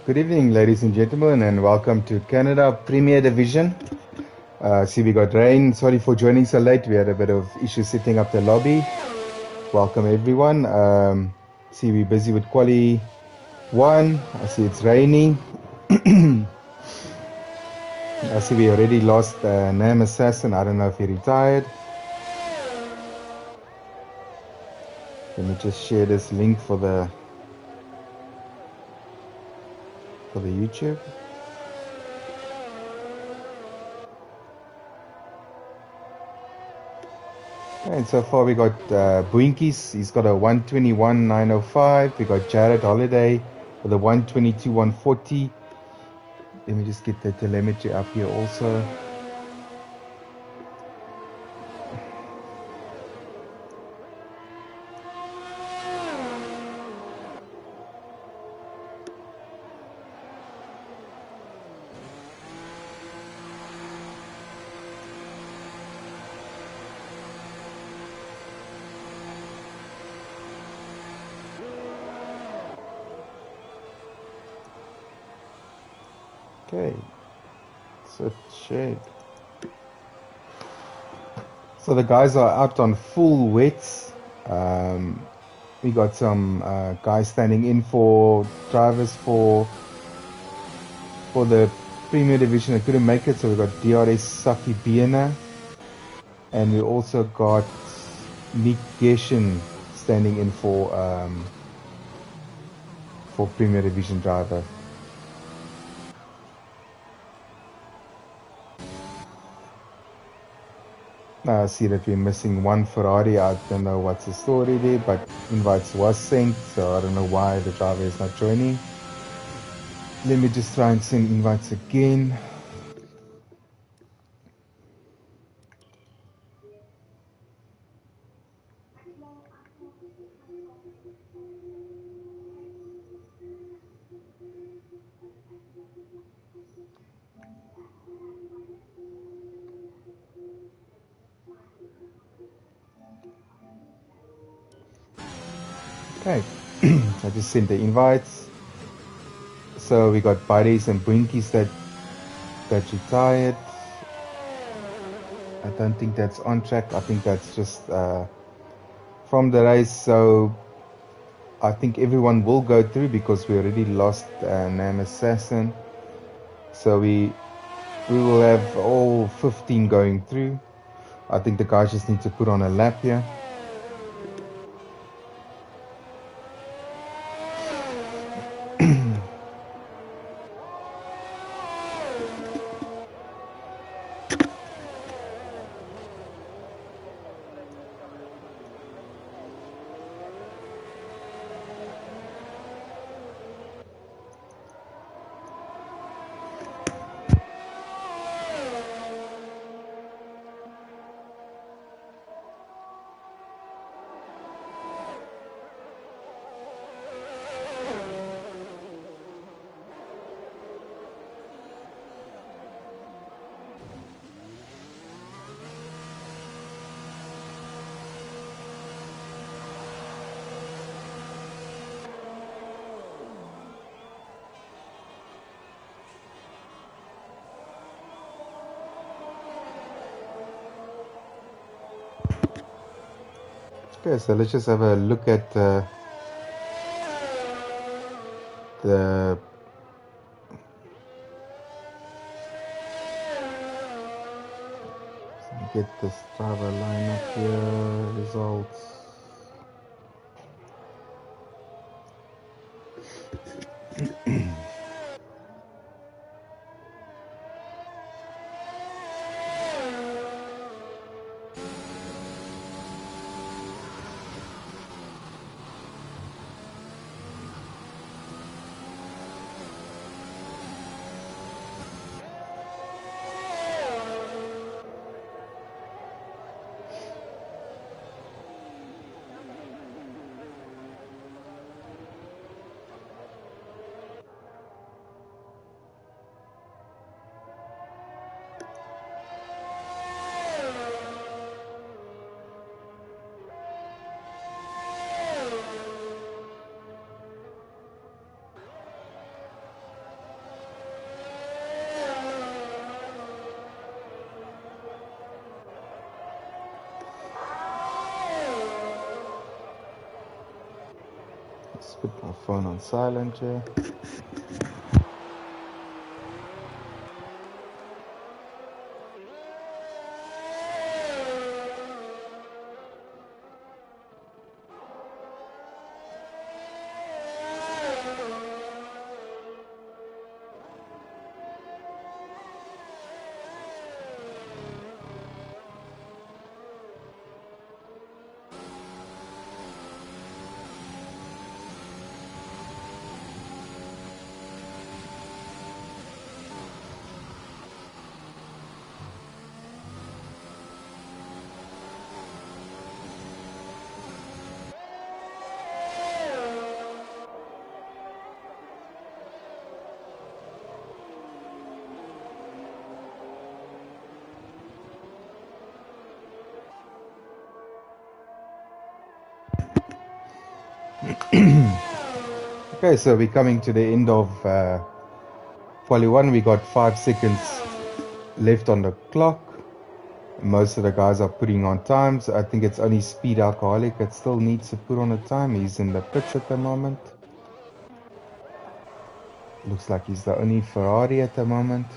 Good evening, ladies and gentlemen, and welcome to Canada Premier Division. See, we got rain. Sorry for joining so late. We had a bit of issues setting up the lobby. Welcome, everyone. See, we're busy with Quali 1. I see it's raining. I see we already lost Nam Assassin. I don't know if he retired. Let me just share this link for the YouTube. And so far we got Boinkies, he's got a 121.905. We got Jared Holiday with a 122.140. Let me just get the telemetry up here also. Okay, so shade. So the guys are out on full wets. We got some guys standing in for drivers for the Premier Division that couldn't make it. So we got DRS Saki Biena, and we also got Nick Geshen standing in for Premier Division driver. I see that we're missing one Ferrari. I don't know what's the story there, but invites was sent, so I don't know why the driver is not joining. Let me just try and send invites again. Okay, I just sent the invites. So we got buddies and Brinkies that retired. I don't think that's on track. I think that's just from the race. So I think everyone will go through because we already lost Nam Assassin. So we will have all 15 going through. I think the guys just need to put on a lap here. Okay, so let's just have a look at the get this driver lineup here, results. Just put my phone on silent here. Okay, so we're coming to the end of Quali 1. We got 5 seconds left on the clock. Most of the guys are putting on times. I think it's only Speed Alcoholic that still needs to put on a time. He's in the pits at the moment. Looks like he's the only Ferrari at the moment.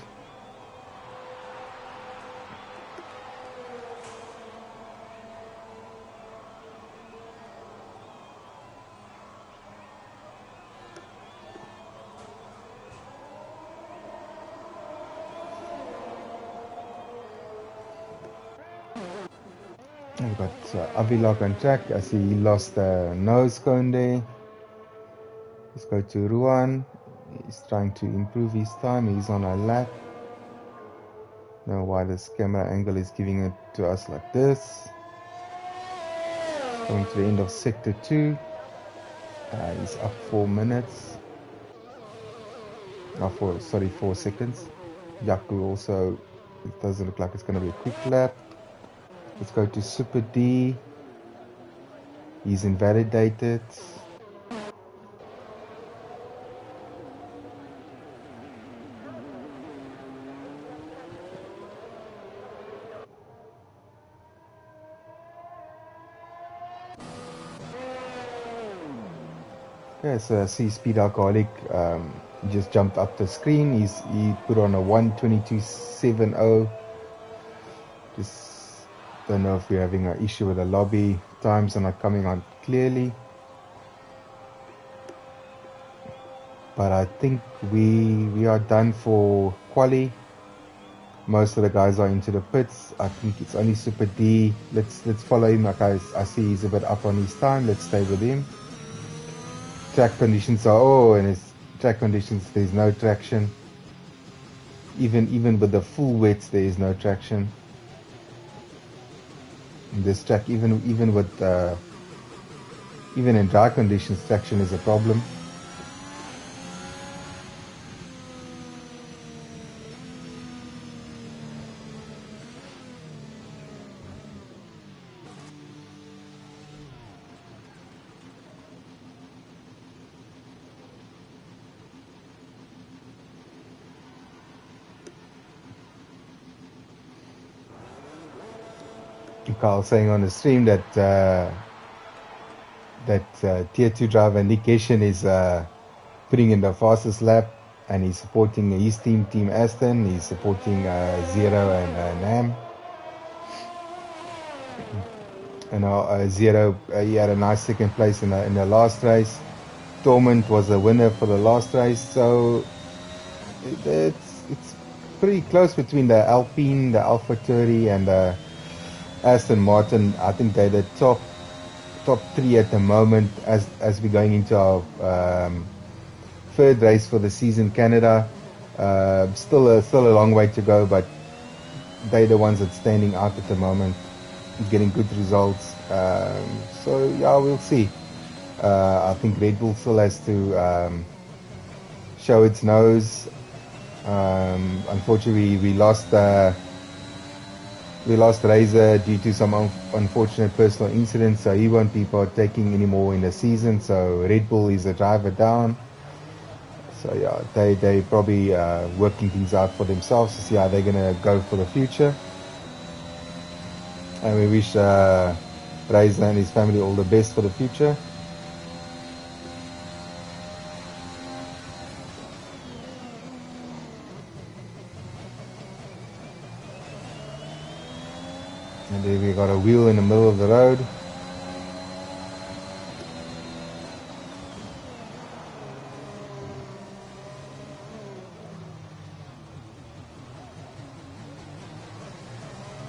We've got Avilok on track. I see he lost the nose cone there. Let's go to Ruan. He's trying to improve his time. He's on a lap. Know why this camera angle is giving it to us like this. Coming to the end of sector 2. He's up 4 minutes. 4 seconds. Yaku also, it doesn't look like it's going to be a quick lap. Let's go to Super D. He's invalidated. Okay, so I see Speed Alcoholic just jumped up the screen. He put on a 1:22.70. Just don't know if we're having an issue with the lobby. Times are not coming on clearly. But I think we are done for quali. Most of the guys are into the pits. I think it's only Super D. Let's follow him. Like I see he's a bit up on his time. Let's stay with him. Track conditions are and it's track conditions. There's no traction. Even with the full wets, there is no traction. In this track, even with even in dry conditions, traction is a problem. Carl saying on the stream that Tier 2 driver Nick Hessian is putting in the fastest lap, and he's supporting his team, Team Aston. He's supporting Zero and Nam. And Zero, he had a nice second place in the last race. Torment was the winner for the last race, so it's pretty close between the Alpine, the AlphaTauri, and the Aston Martin. I think they're the top 3 at the moment as we're going into our third race for the season, Canada. Still a long way to go, but they're the ones that's standing out at the moment, getting good results. So yeah, we'll see. I think Red Bull still has to show its nose. Unfortunately, we lost Razor due to some unfortunate personal incidents, so he won't be partaking anymore in the season. So Red Bull is a driver down. So yeah, they probably working things out for themselves to see how they're gonna go for the future. And we wish Razor and his family all the best for the future. And then we got a wheel in the middle of the road.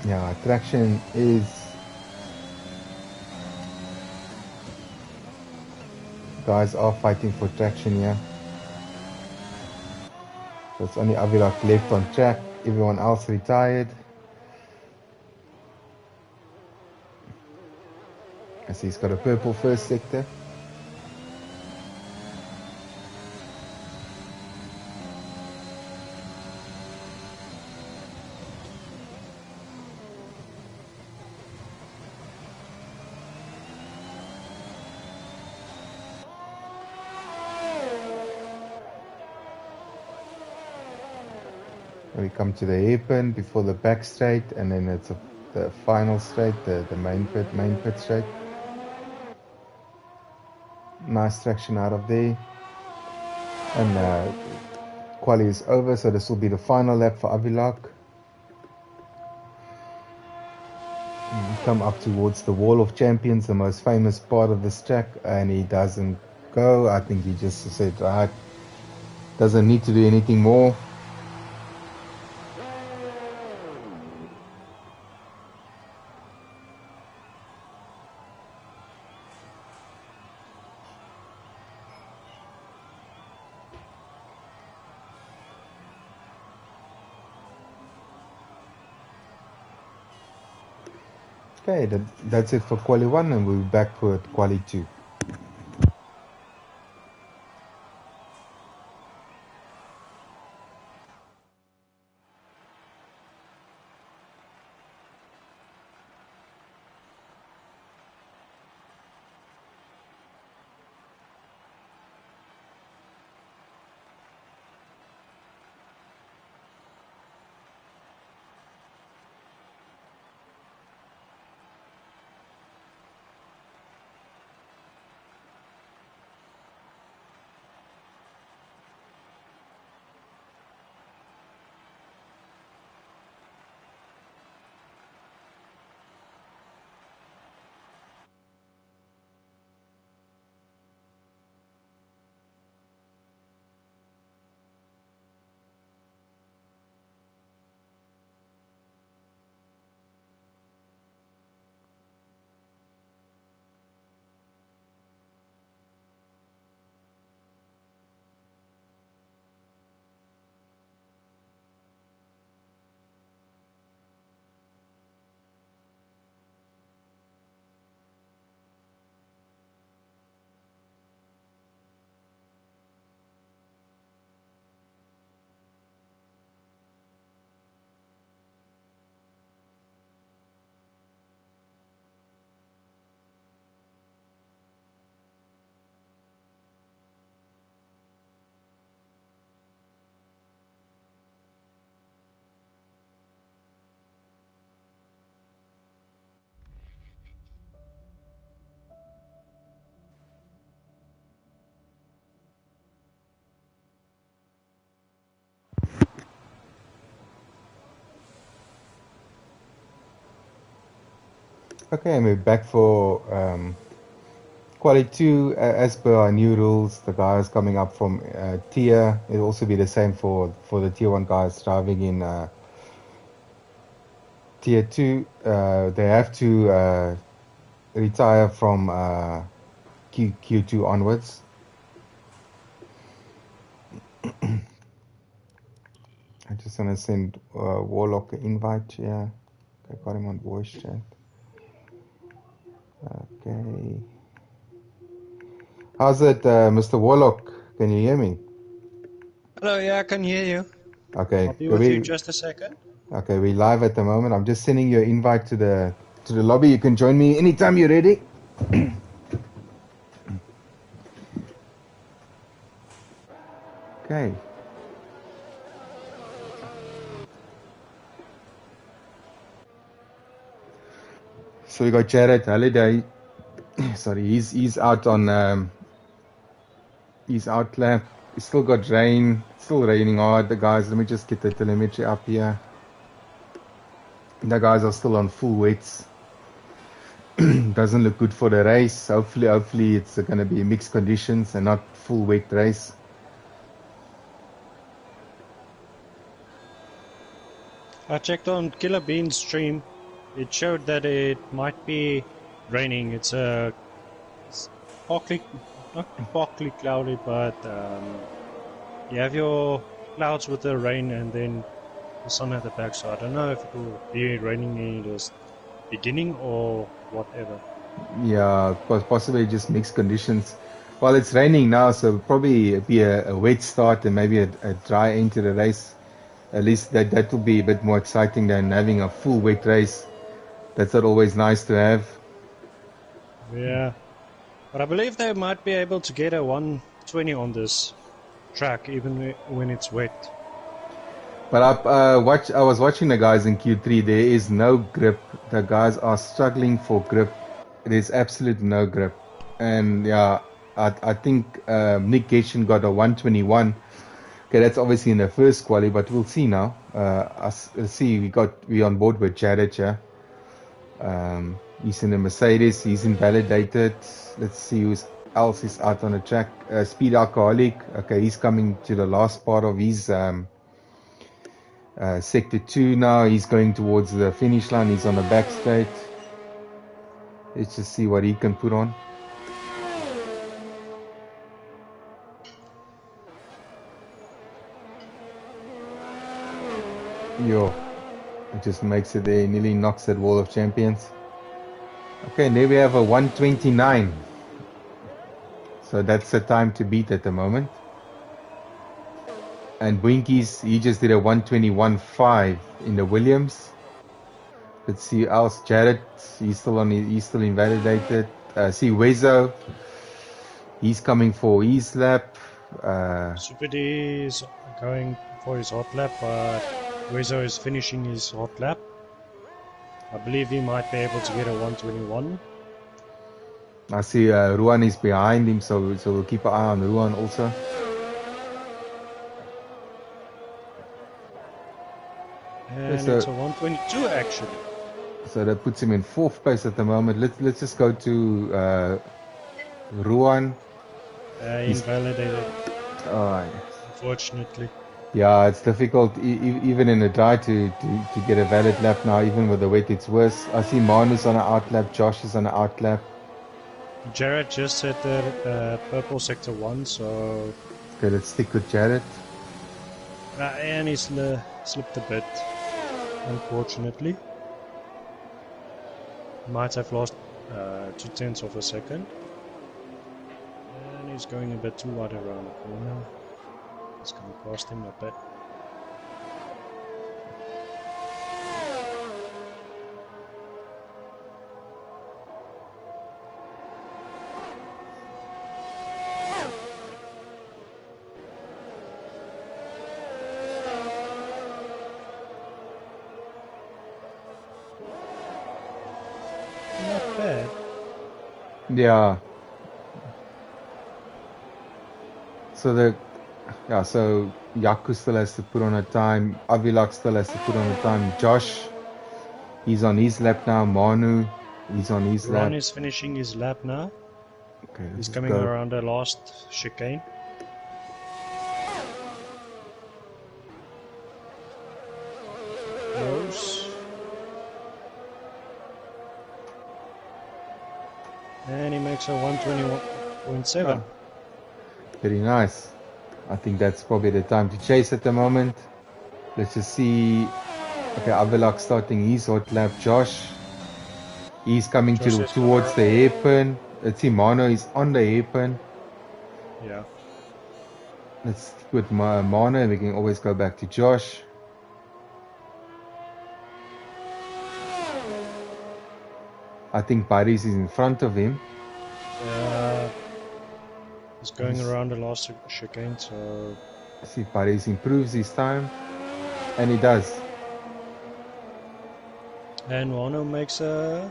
Yeah, traction is... Guys are fighting for traction here. So it's only Avilak left on track. Everyone else retired. I see he's got a purple first sector. We come to the hairpin before the back straight, and then it's the final straight, the main pit straight. Nice traction out of there. And quali is over, so this will be the final lap for Avilak. Come up towards the Wall of Champions, the most famous part of this track, and he doesn't go. I think he just said, right, doesn't need to do anything more. Okay, that's it for Quali 1, and we'll be back for Quali 2. Okay, and we're back for Quali 2. As per our new rules, the guys coming up from tier, it'll also be the same for the tier 1 guys driving in tier 2. They have to retire from Q2 onwards. I just want to send Warlock an invite here. I got him on voice chat. Okay. How's it, Mr. Warlock? Can you hear me? Hello, yeah, I can hear you. Okay. I'll be with you just a second. Okay, we're live at the moment. I'm just sending you an invite to the lobby. You can join me anytime you're ready. Okay. So we got Jared Halliday. Sorry, he's out on he's out lap. He's still got rain. It's still raining hard. The guys, let me just get the telemetry up here. The guys are still on full wets. Doesn't look good for the race. Hopefully it's going to be mixed conditions and not full wet race. I checked on Killer Bean's stream. It showed that it might be raining. It's partly, not partly cloudy, but you have your clouds with the rain and then the sun at the back. So I don't know if it will be raining in the beginning or whatever. Yeah, possibly just mixed conditions. Well, it's raining now, so probably be a wet start and maybe a dry end to the race. At least that will be a bit more exciting than having a full wet race. That's not always nice to have. Yeah, but I believe they might be able to get a 120 on this track even when it's wet. But I was watching the guys in Q3. There is no grip. The guys are struggling for grip. There's absolute no grip. And yeah, I think Nick Getchen got a 121. Okay, that's obviously in the first quali, but we'll see now. Let's see, we on board with Jared, yeah. He's in the Mercedes. He's invalidated. Let's see who else is out on the track. Speed Alcoholic. Okay, he's coming to the last part of his sector 2 now. He's going towards the finish line. He's on the back straight. Let's just see what he can put on. Yo, it just makes it there, nearly knocks that wall of champions. Okay, and there we have a 129. So that's the time to beat at the moment. And Winkies, he just did a 121.5 in the Williams. Let's see who else. Jared, he's still invalidated. See Wezo, he's coming for his lap. Super D is going for his hot lap, but Wezo is finishing his hot lap. I believe he might be able to get a 121. I see Ruan is behind him, so we'll keep an eye on Ruan also. And it's a 122 actually. So that puts him in 4th place at the moment. Let's just go to Ruan. He's invalidated. Oh, Unfortunately. Yeah, it's difficult even in the dry to get a valid lap now. Even with the wet, it's worse. I see Manu's on an out lap. Josh is on an out lap. Jared just hit the purple sector 1, so... Okay, let's stick with Jared. And he slipped a bit, unfortunately. Might have lost 0.2 of a second. And he's going a bit too wide around the corner. It's going to cost him a bit. Not bad. Yeah. So Yaku still has to put on a time. Avilak still has to put on a time. Josh, he's on his lap now. Manu, he's on his lap. Ron is finishing his lap now. Okay, He's coming around the last chicane. Close. And he makes a 121.7. Oh, very nice. I think that's probably the time to chase at the moment. Let's just see. Okay, Avilak starting his hot lap. Josh, he's coming towards the hairpin. Let's see, Mano is on the hairpin. Yeah. Let's stick with Mano. We can always go back to Josh. I think Paris is in front of him. He's going around the last chicane, so... See, Paris improves his time. And he does. And Wano makes a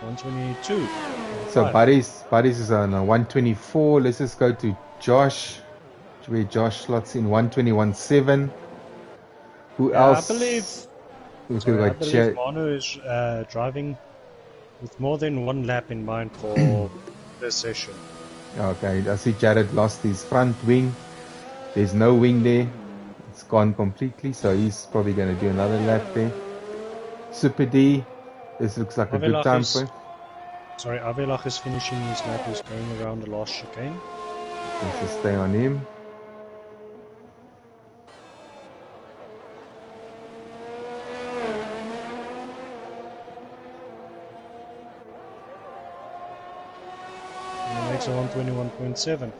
122. So Paris is on a 124. Let's just go to Josh. Where Josh slots in 121.7. Who else? I believe We could Sorry, I got believe Manu is driving with more than one lap in mind for this session. Okay, I see Jared lost his front wing. There's no wing there. It's gone completely, so he's probably going to do another lap there. Super D, this looks like a good time for him. Sorry, Avelach is finishing his lap. He's going around the last chicane. Let's just stay on him. And he makes a 121.7.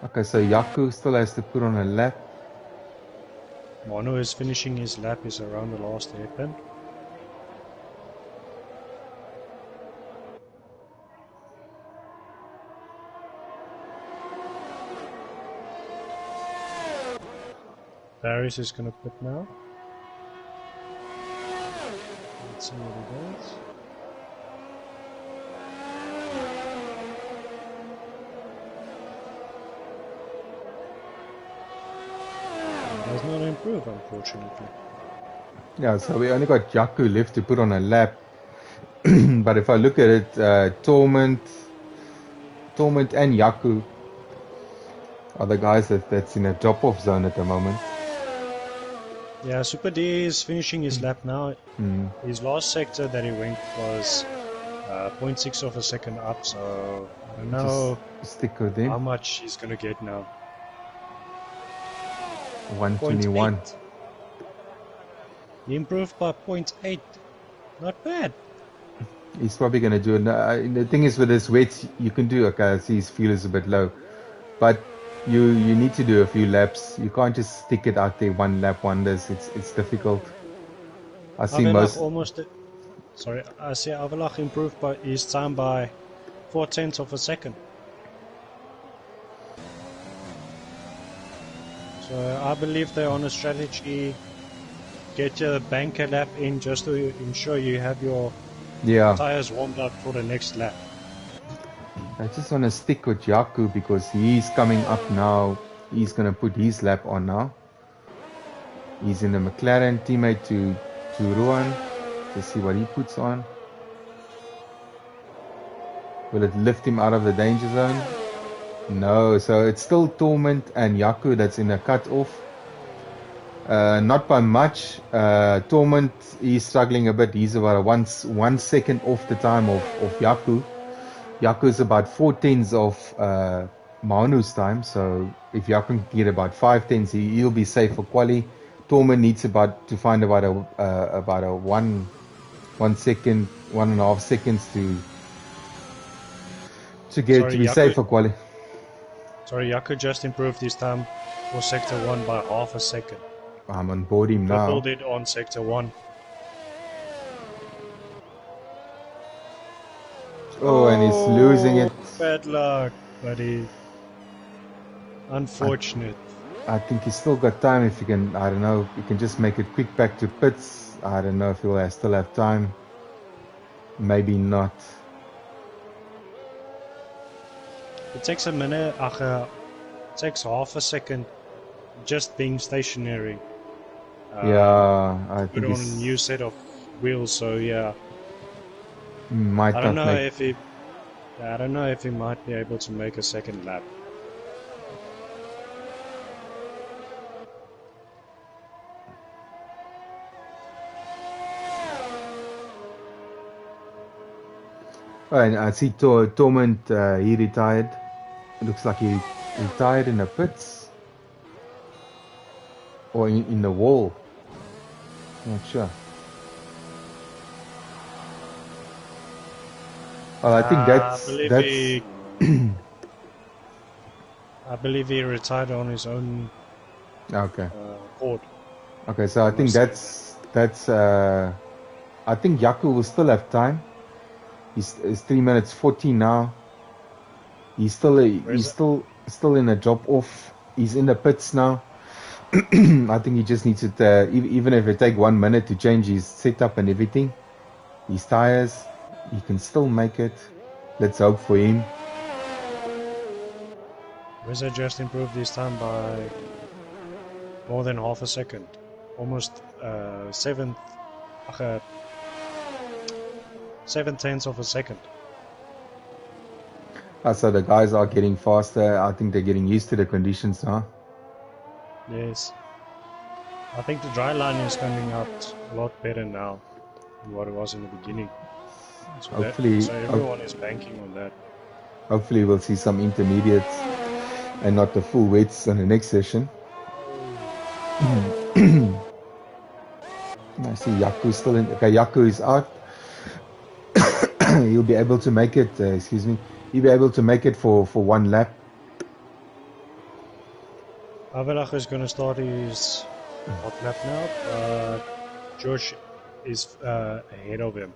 Okay, so Yaku still has to put on a lap. Manu is finishing his lap. He's around the last hairpin. Paris is going to pit now. Let's see what he does. It does not improve, unfortunately. Yeah, so we only got Yaku left to put on a lap. But if I look at it, Torment and Yaku are the guys that's in a drop-off zone at the moment. Yeah, Super D is finishing his lap now. His last sector that he went was 0.6 of a second up, so I don't know just stick with him. how much he's going to get now. 121. 0.8. He improved by 0.8. Not bad. He's probably going to do it. The thing is with his weights, you can do, okay, I see his fuel is a bit low. But you need to do a few laps. You can't just stick it out there, one lap wonders. It's difficult. I see I see Avelach improved by his time by 0.4 of a second. So I believe they're on a strategy. Get your banker lap in just to ensure you have your tires warmed up for the next lap. I just want to stick with Yaku because he's coming up now. He's going to put his lap on now. He's in the McLaren, teammate to Ruan. To see what he puts on. Will it lift him out of the danger zone? No, so it's still Torment and Yaku that's in a cut-off. Not by much. Torment, he's struggling a bit. He's about 1 second off the time of Yaku. Yaku is about 4/10 of Manu's time, so if Yaku can get about 5/10, he'll be safe for quali. Torment needs to find about a 1 second, 1.5 seconds to be safe for quali. Sorry, Yaku just improved his time for sector 1 by half a second. I'm on board him now. Tripled it on sector 1. Oh, and he's losing it. Bad luck, buddy. Unfortunate. I think he's still got time if you can, I don't know, you can just make it quick back to pits. I don't know if he'll still have time. Maybe not. It takes a minute, it takes half a second just being stationary. I put think on a new set of wheels, so yeah. I don't know if he might be able to make a second lap. And I see Torment, he retired. It looks like he retired in the pits. Or in the wall. Not sure. Well, I think I believe he retired on his own board. Okay, so I think that's I think Yaku will still have time. He's 3 minutes 40 now. He's still in a drop off. He's in the pits now. I think he just needs to even if it take 1 minute to change his setup and everything, his tires, he can still make it. Let's hope for him. Reza just improved his time by more than half a second. almost 7/10 of a second. So the guys are getting faster. I think they're getting used to the conditions now. Yes. I think the dry line is coming out a lot better now than what it was in the beginning. So Hopefully, everyone is banking on that. hopefully we'll see some intermediates and not the full weights in the next session. I see Yaku still in. Okay, Yaku is out. He'll be able to make it. Excuse me. He'll be able to make it for one lap. Avelach is going to start his hot lap now, but Josh is ahead of him.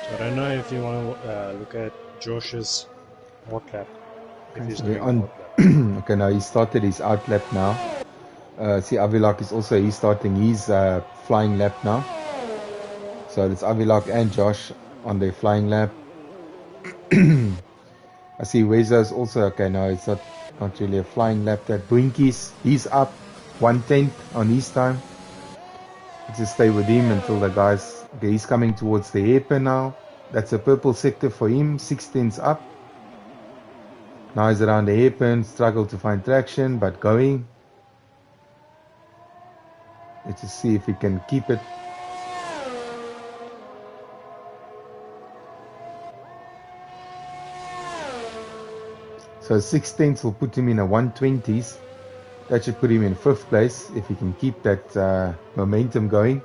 So I don't know if you want to look at Josh's hot lap. If he's doing on. hot lap. Okay, now he started his out lap now. See, Avilak is also he's starting his flying lap now. So it's Avilak and Josh on their flying lap. I see Weza's also okay. No, it's not really a flying lap. That Boinkies, he's up 1/10 on his time. Let's just stay with him until the guys. Okay, he's coming towards the hairpin now. That's a purple sector for him. 6/10 up. Now he's around the hairpin. Struggle to find traction, but going. Let's just see if he can keep it. So 6/10 will put him in a 120s. That should put him in 5th place if he can keep that momentum going.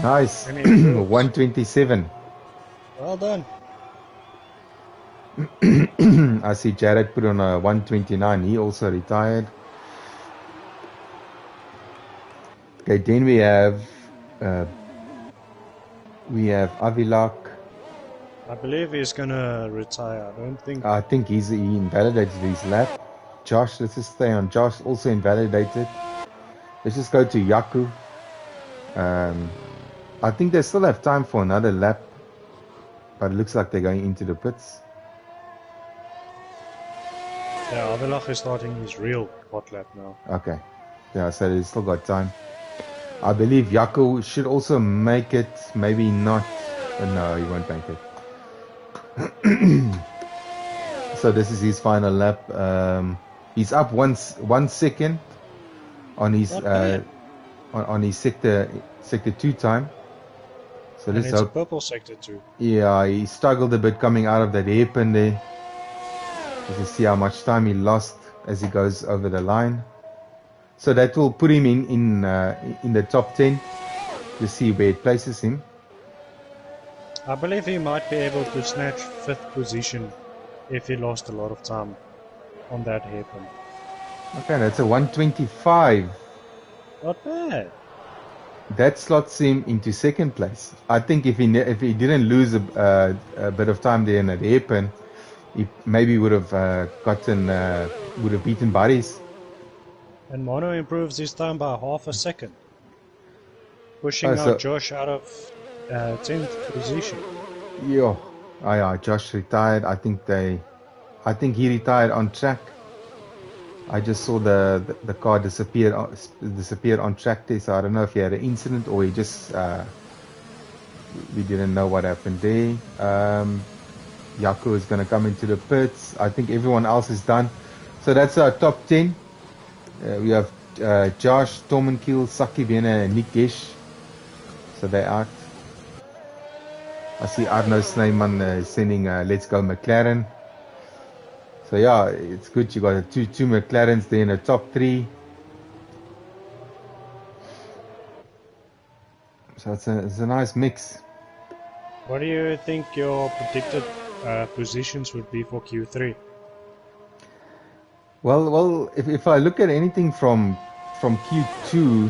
Nice. 127. Well done. I see Jared put on a 129. He also retired. Okay, then we have Avilak. I believe he's gonna retire. I think he invalidated his lap. Josh, let's just stay on Josh. Also invalidated. Let's just go to Yaku. I think they still have time for another lap, but it looks like they're going into the pits. Yeah, Avelach is starting his real hot lap now. Okay. Yeah, so they still got time. I believe Yaku should also make it. Maybe not. No, he won't make it. So this is his final lap. He's up 1 second on his on his sector 2 time. So and let's it's hope. A purple sector 2. Yeah, he struggled a bit coming out of that hairpin there. Let's see how much time he lost as he goes over the line. So that will put him in the top 10 to see where it places him. I believe he might be able to snatch 5th position if he lost a lot of time on that hairpin. Okay, that's a 125. Not bad. That slots him into 2nd place. I think if he didn't lose a bit of time there in that hairpin, he maybe would have beaten Barry's. And Mono improves his time by half a second, pushing out Josh out of 10th position. Yeah, Josh retired. I think he retired on track. I just saw the car disappear on track there, so I don't know if he had an incident or he just we didn't know what happened there. Yaku is going to come into the pits. I think everyone else is done. So that's our top 10. We have Josh, Tormenkiel, Saki Bene, and Nick Gesh. So they're out. I see Arno Snyman sending Let's Go McLaren. So yeah, it's good. You got two McLarens there in the top 3. So it's a nice mix. What do you think your predicted positions would be for Q3? Well, if I look at anything from Q2,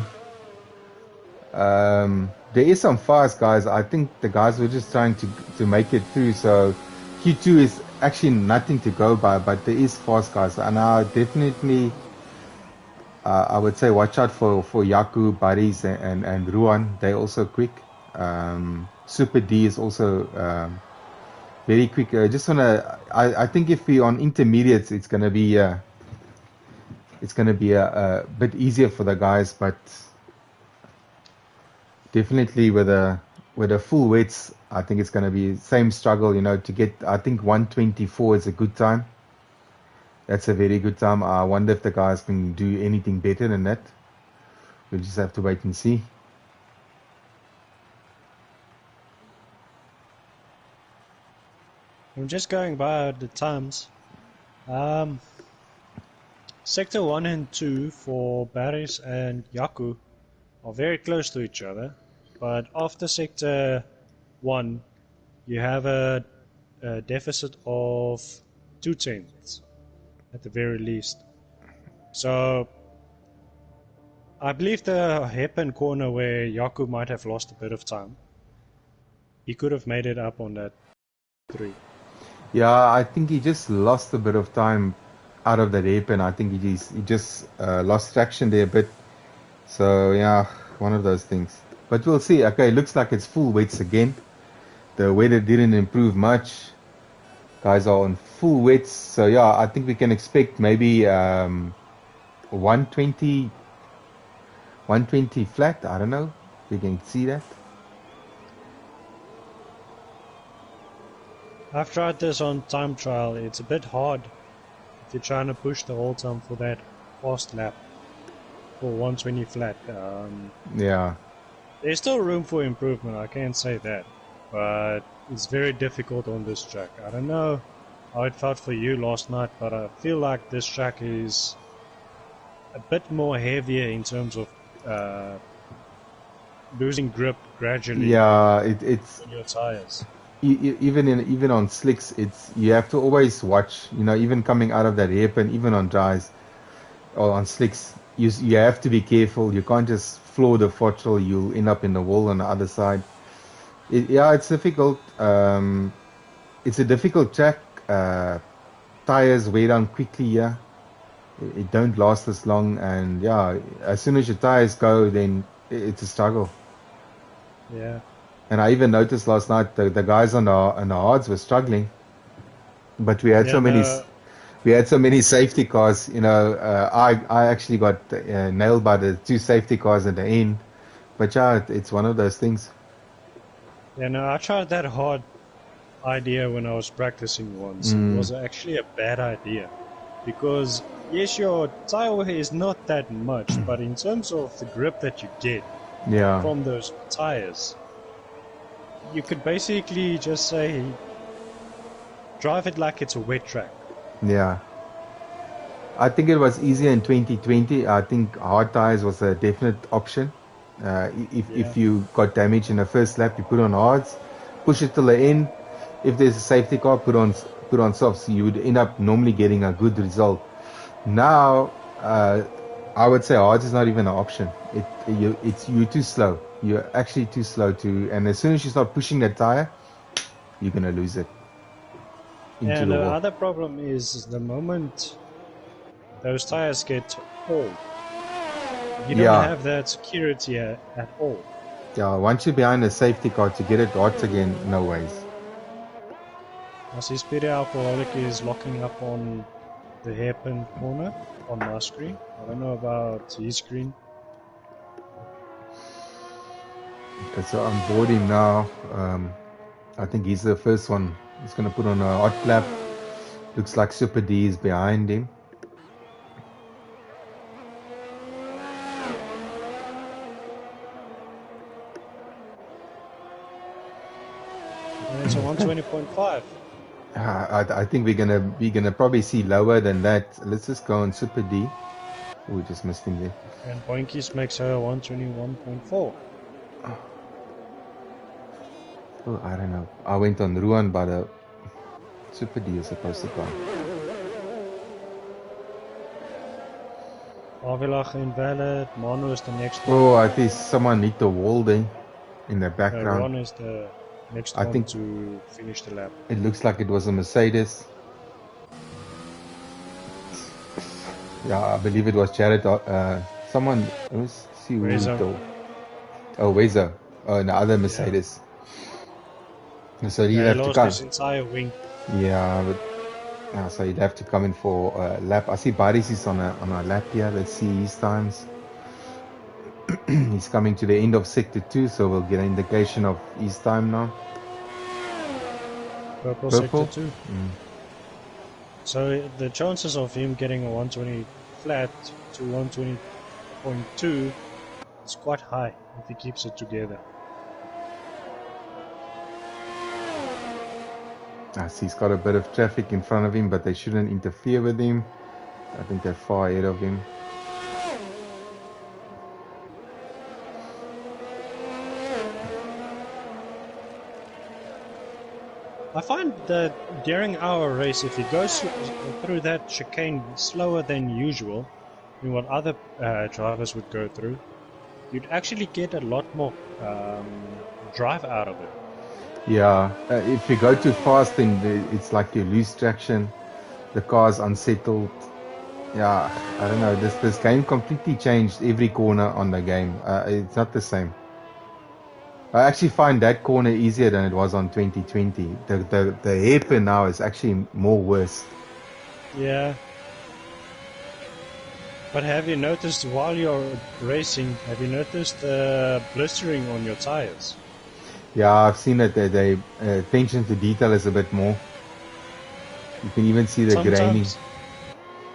there is some fast guys. I think the guys were just trying to make it through. So Q2 is actually nothing to go by, but there is fast guys, and I definitely I would say watch out for Yaku, Baris, and Ruan. They're also quick. Super D is also very quick. Just wanna. I think if we on intermediates, it's gonna be a bit easier for the guys, but definitely with the full wets, I think it's gonna be same struggle. You know, to get. I think 124 is a good time. That's a very good time. I wonder if the guys can do anything better than that. We'll just have to wait and see. I'm just going by the times. Sector 1 and 2 for Baris and Yaku are very close to each other, but after Sector 1, you have a deficit of 2/10 at the very least. So I believe the hairpin corner where Yaku might have lost a bit of time, he could have made it up on that 3. Yeah, I think he just lost a bit of time out of that hairpin. I think he just lost traction there a bit. So yeah, one of those things. But we'll see. Okay, looks like it's full weights again. The weather didn't improve much. Guys are on full weights. So yeah, I think we can expect maybe 120 flat. I don't know. We can see that. I've tried this on time trial. It's a bit hard if you're trying to push the whole time for that fast lap for 120 flat. Yeah. There's still room for improvement, I can't say that, but it's very difficult on this track. I don't know how it felt for you last night, but I feel like this track is a bit more heavier in terms of losing grip gradually. Yeah, it's on your tires. Even on slicks, you have to always watch. You know, even coming out of that hairpin, even on dries or on slicks, you have to be careful. You can't just floor the throttle. You'll end up in the wall on the other side. It's difficult. It's a difficult track. Tires wear down quickly. Yeah, it don't last as long, and yeah, as soon as your tires go, then it's a struggle. Yeah. And I even noticed last night the guys on the hards were struggling, but we had so many safety cars. You know, I actually got nailed by the 2 safety cars at the end. But yeah, it's one of those things. Yeah, no, I tried that hard idea when I was practicing once. It was actually a bad idea because yes, your tire wear is not that much, but in terms of the grip that you get from those tires, you could basically just say drive it like it's a wet track. Yeah. I think it was easier in 2020. I think hard tires was a definite option. If you got damage in the first lap, you put on hards, push it till the end. If there's a safety car, put on softs. You would end up normally getting a good result. Now, I would say hards is not even an option. You're too slow. You're actually too slow to. And as soon as you start pushing that tire, you're gonna lose it. And the other problem is the moment those tires get old, you don't have that security at all. Yeah, once you're behind a safety car, to get it hot again, no ways. I see Speedy Alcoholic is locking up on the hairpin corner on my screen. I don't know about his screen. Okay, so I'm board him now. I think he's the first one. He's going to put on a hot lap. Looks like Super D is behind him. And it's a 120.5. I think we're gonna probably see lower than that. Let's just go on Super D. We just missed him there. And Boinkies makes her 121.4. Oh, I don't know. I went on Ruan, but Super D is supposed to come. Avilach invalid. Manu is the next one. Oh, I think someone hit the wall there in the background. Ron is the next one to finish the lap. It looks like it was a Mercedes. Yeah, I believe it was Jared. Someone. Let's see who hit the. Oh, Wezo. Oh, the other Mercedes. So you'd Yeah, he have to lost come. his entire wing. Yeah, but so you'd have to come in for a lap. I see Baris is on a lap here. Let's see his times. He's coming to the end of sector 2, so we'll get an indication of his time now. Purple sector Purple. 2. So the chances of him getting a 120 flat to 120.2 is quite high if he keeps it together. I see he's got a bit of traffic in front of him, but they shouldn't interfere with him. I think they're far ahead of him. I find that during our race, if he goes through that chicane slower than usual, than what other drivers would go through, you'd actually get a lot more drive out of it. Yeah, if you go too fast, then it's like you lose traction. The car's unsettled. Yeah, I don't know. This game completely changed every corner on the game. It's not the same. I actually find that corner easier than it was on 2020. The hairpin now is actually more worse. Yeah. But have you noticed while you're racing, have you noticed the blistering on your tires? Yeah, I've seen it. The attention to detail is a bit more. You can even see the graining.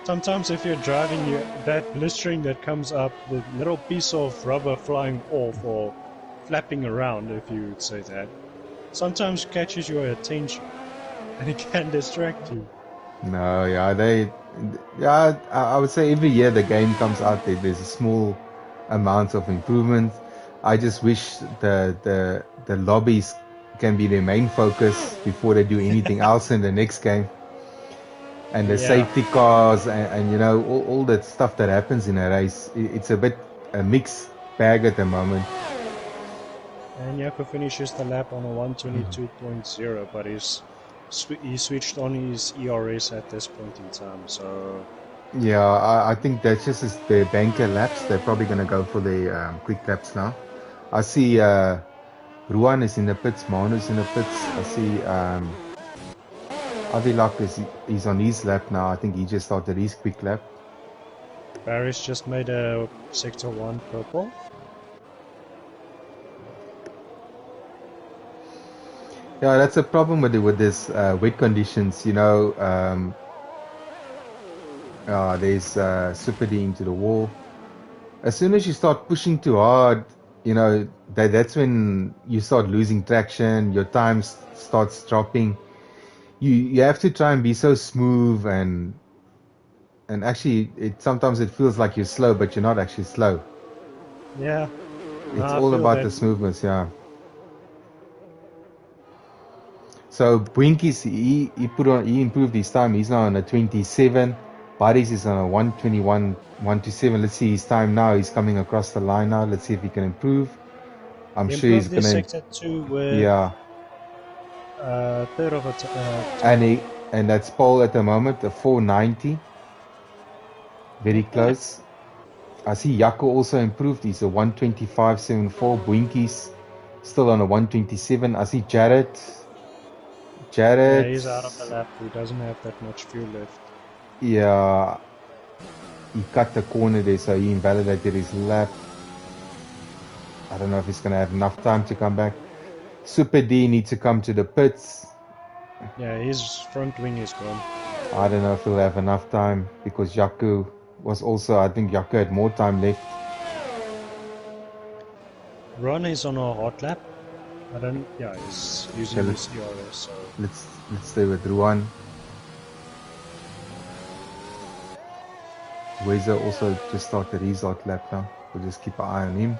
Sometimes if you're driving, that blistering that comes up, the little piece of rubber flying off or flapping around, if you would say that, sometimes catches your attention and it can distract you. No, yeah, I would say every year the game comes out, there's a small amount of improvement. I just wish the lobbies can be their main focus before they do anything else in the next game. And the safety cars and you know all that stuff that happens in a race, it's a bit a mixed bag at the moment. And Jaco finishes the lap on a 122.0, but he switched on his ERS at this point in time, so... Yeah, I think that's just the banker laps. They're probably going to go for the quick laps now. I see Ruan is in the pits, Manu's in the pits. I see Avilak he's on his lap now. I think he just started his quick lap. Barry's just made a Sector 1 purple. Yeah, that's a problem with this wet conditions. You know, there's Super D into the wall. As soon as you start pushing too hard, you know, that's when you start losing traction. Your time starts dropping. You have to try and be so smooth and actually sometimes it feels like you're slow, but you're not actually slow. Yeah, It's all about the smoothness, yeah. So Bwinkies, he improved his time. He's now on a 27. Buddies is on a 121, 127. Let's see his time now. He's coming across the line now. Let's see if he can improve. I'm sure he's gonna. Sector 2 with yeah. Third of a and that's Paul at the moment, a 490. Very close. I see Jaco also improved. He's a 125.74. Bwinkies still on a 127. I see Jared. Yeah, he's out of the lap. He doesn't have that much fuel left. Yeah. He cut the corner there, so he invalidated his lap. I don't know if he's going to have enough time to come back. Super D needs to come to the pits. Yeah, his front wing is gone. I don't know if he'll have enough time because Jaco was also, I think Jaco had more time left. Ron is on a hot lap. He's using his ERS. So. Let's stay with Ruan. Weza also just started his hot lap now. We'll just keep an eye on him.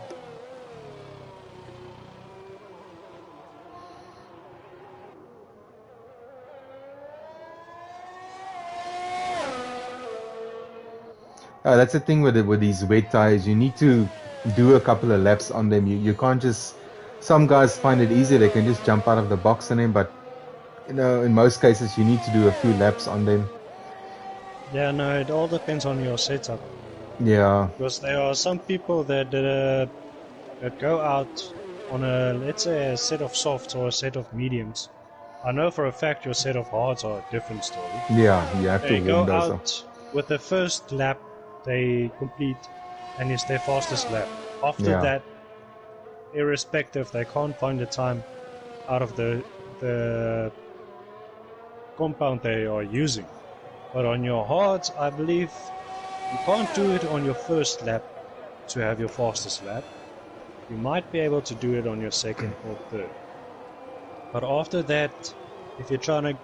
That's the thing with these wet tires. You need to do a couple of laps on them. You can't just. Some guys find it easy; they can just jump out of the box on them. But you know, in most cases, you need to do a few laps on them. Yeah, no, it all depends on your setup. Yeah. Because there are some people that go out on a, let's say, a set of softs or a set of mediums. I know for a fact your set of hards are a different story. Yeah, you have to They go warm those up. out with the first lap they complete, and it's their fastest lap. After Yeah. that, irrespective, they can't find the time out of the compound they are using. But on your hards, I believe you can't do it on your first lap to have your fastest lap. You might be able to do it on your second or third. But after that, if you're trying to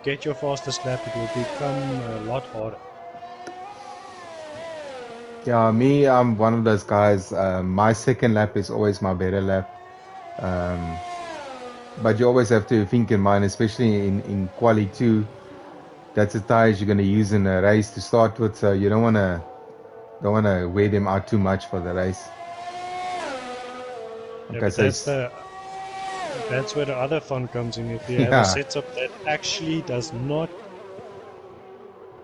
get your fastest lap, it will become a lot harder. Yeah, me, I'm one of those guys. My second lap is always my better lap. But you always have to think in mind, especially in quali 2, that's the tires you're going to use in a race to start with. So you don't want to weigh them out too much for the race. Yeah, Okay, but so it's, that's where the other fun comes in. If you have a yeah, setup that actually does not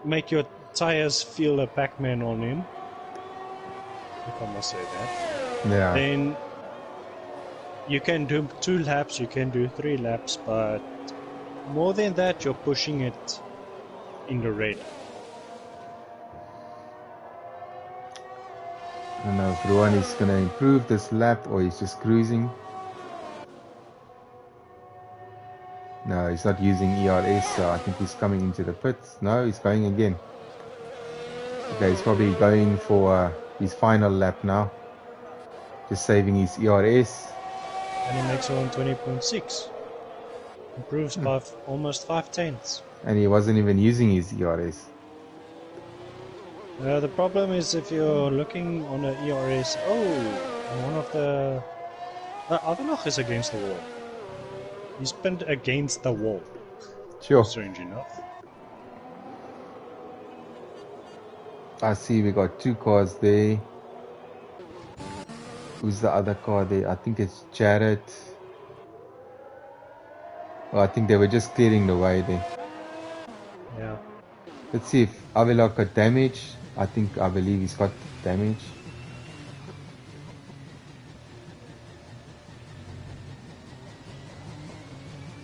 make your tires feel a Pac-Man on him, if I must say that, yeah. then you can do 2 laps, you can do 3 laps, but more than that, you're pushing it in the red. I don't know if Ruan is going to improve this lap or he's just cruising. No, he's not using ERS, so I think he's coming into the pits. No, he's going again. Okay, he's probably going for his final lap now. Just saving his ERS. And he makes it on 20.6. Improves by almost 5 tenths. And he wasn't even using his ERS. The problem is if you're looking on the ERS, on one of the Avalok is against the wall. He's pinned against the wall. Sure. Strange enough. I see we got 2 cars there. Who's the other car there? I think it's Jared. Oh, I think they were just clearing the way there. Yeah. Let's see if Avilok got damage. I believe he's got damage.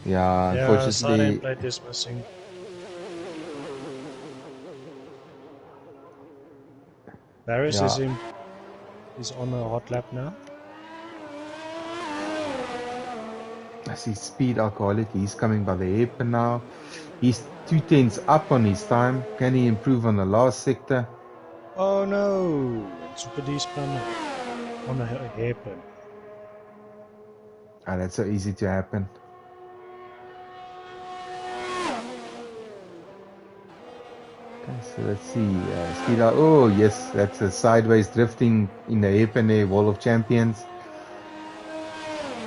Yeah, Yeah, side end unfortunately, plate is missing. Barris yeah. is on a hot lap now. I see Speed Alcoholic. He's coming by the hairpin now. He's 2 tenths up on his time. Can he improve on the last sector? Oh no! Super D spun on a hairpin. Ah, that's so easy to happen. Okay, so let's see. Speed out. Oh, yes, that's a sideways drifting in the hairpin there, Wall of Champions.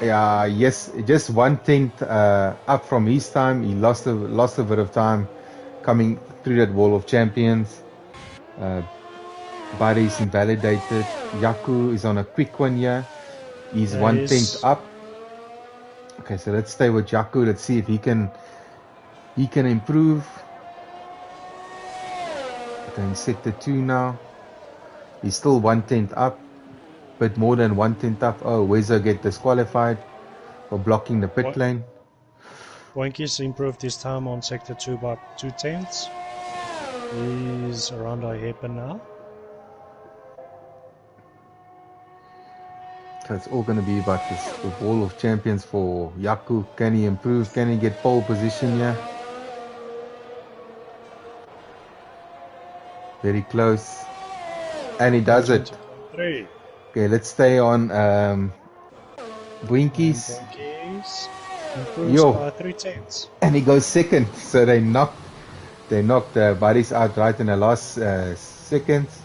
Yeah, yes, just 1 tenth up from his time. He lost a bit of time coming through that Wall of Champions. Buddy's invalidated. Yaku is on a quick one here. He's Yeah, 1 tenth up. Okay, so let's stay with Yaku. Let's see if he can improve. Okay, in sector 2 now. He's still 1 tenth up, but more than 1 tenth up. Oh, Wezo get disqualified for blocking the pit lane. Boinki's improved his time on sector 2 by 2 tenths. He's around our hairpin now. So it's all going to be about this, the Wall of Champions for Yaku. Can he improve? Can he get pole position here? Very close. And he does it. 20.3. Okay, let's stay on Boinkies. Boinki's improves Yo, by 3 tenths. and he goes second. So they knocked Buddies out right in the last seconds.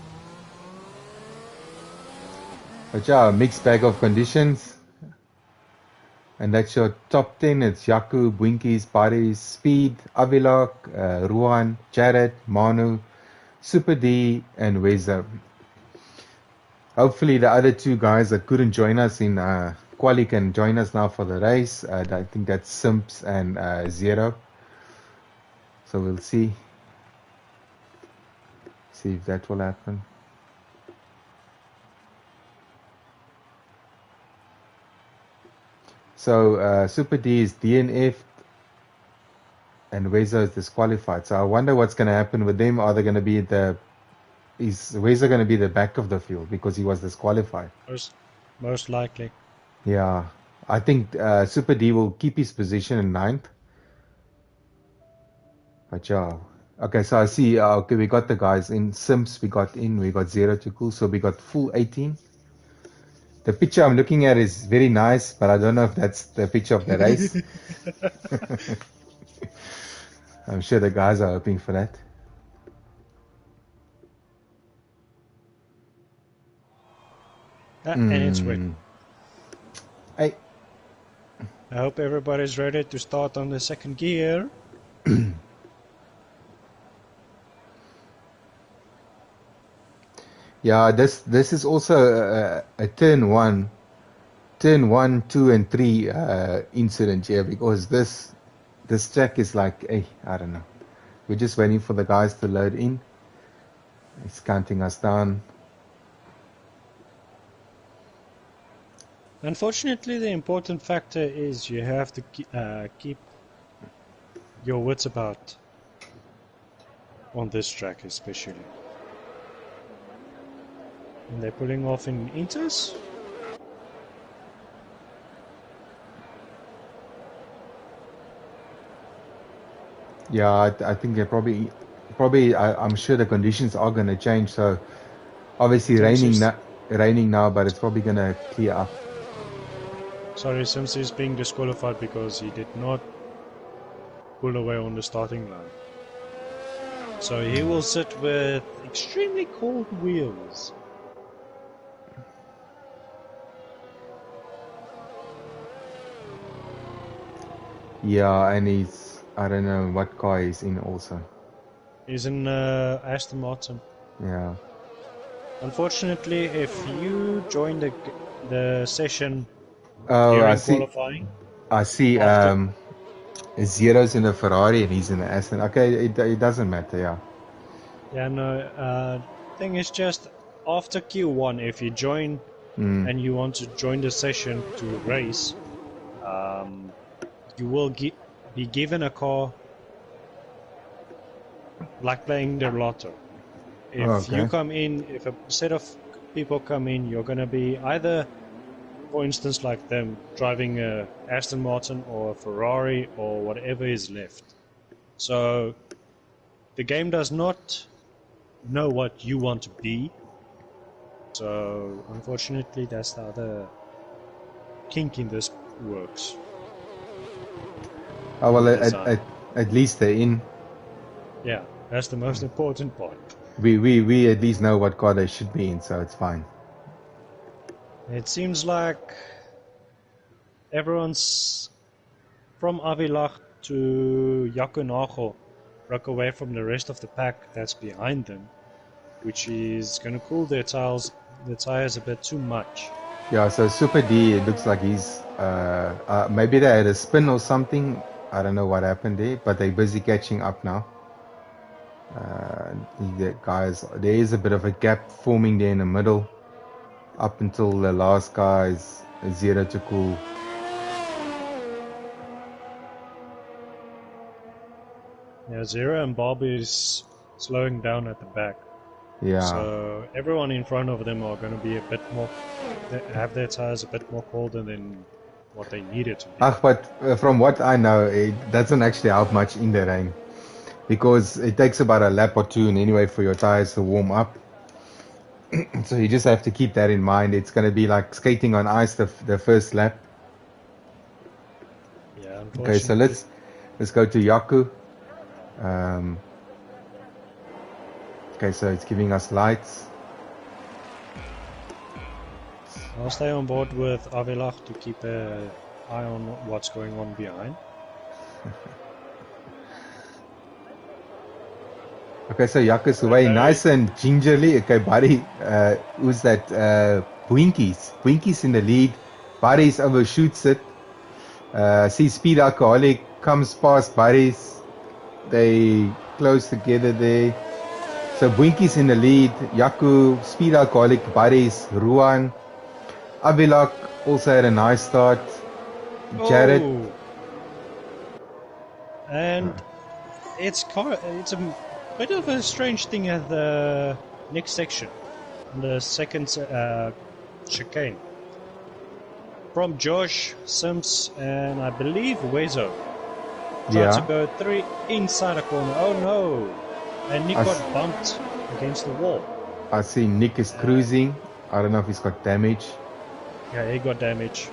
But yeah, a mixed bag of conditions. And that's your top 10. It's Yaku, Boinkies, Buddies, Speed, Avilok, Ruan, Jared, Manu, Super D, and Wezo. Hopefully the other 2 guys that couldn't join us in Quali can join us now for the race. I think that's Simps and Zero. So we'll see if that will happen. So Super D is DNF and Wezo is disqualified. So I wonder what's going to happen with them. Are they going to be is Wezo going to be the back of the field because he was disqualified? Most likely. Yeah, I think Super D will keep his position in ninth. But yeah, okay. So I see. Okay, we got the guys in Sims. We got Zero to Cool. So we got full 18. The picture I'm looking at is very nice, but I don't know if that's the picture of the race. I'm sure the guys are hoping for that. And it's wet. Hey. I hope everybody's ready to start on the second gear. Yeah, this is also a turn 1, 2, and 3 incident here because this track is like, hey, I don't know. We're just waiting for the guys to load in. It's counting us down. Unfortunately, the important factor is you have to keep your wits about on this track especially. And they're pulling off in inters. Yeah, I think they're probably I'm sure the conditions are going to change. So obviously raining now, but it's probably going to clear up. Sorry, Sims is being disqualified because he did not pull away on the starting line. So he will sit with extremely cold wheels. Yeah, and I don't know what car he's in also. He's in Aston Martin. Yeah. Unfortunately, if you join the session during qualifying, I see. Zero's in a Ferrari and he's in an Aston. Okay, it doesn't matter. Yeah. Yeah. No. Thing is just after Q1, if you join and you want to join the session to race, you will be given a car like playing the lotto. If you come in, if a set of people come in, you're going to be either, for instance, like them driving a Aston Martin or a Ferrari or whatever is left. So the game does not know what you want to be. So unfortunately, that's how the kink in this works. Oh well, at least they're in. Yeah, that's the most important part. We at least know what car they should be in, so it's fine. It seems like everyone's from Avilach to Yakunago broke away from the rest of the pack that's behind them, which is going to cool their tires a bit too much. Yeah, so Super D, it looks like he's maybe they had a spin or something. I don't know what happened there, but they're busy catching up now. The guys, there is a bit of a gap forming there in the middle up until the last guy's Zero to Cool. Yeah, Zero and Bob is slowing down at the back. Yeah. So everyone in front of them are going to be a bit more, have their tires a bit more colder than what they needed to be. But from what I know, it doesn't actually help much in the rain because it takes about a lap or two anyway for your tires to warm up. So you just have to keep that in mind. It's going to be like skating on ice the first lap. Yeah, unfortunately. Okay, so let's go to Yaku. Okay, so it's giving us lights. I'll stay on board with Avilach to keep an eye on what's going on behind. Okay, so Yaku's away nice and gingerly. Okay, buddy, who's that? Bwinkies in the lead. Buddies overshoots it. See Speed Alcoholic comes past Buddies. They close together there. So Bwinkies in the lead. Yaku, Speed Alcoholic, Buddies, Ruan. Avilak also had a nice start. Jared. Oh! And it's a bit of a strange thing at the next section, the second chicane. From Josh, Sims, and I believe Wezo. Tried to go 3 inside a corner. Oh no! And Nick got bumped against the wall. I see Nick is cruising. I don't know if he's got damage. Yeah, he got damage.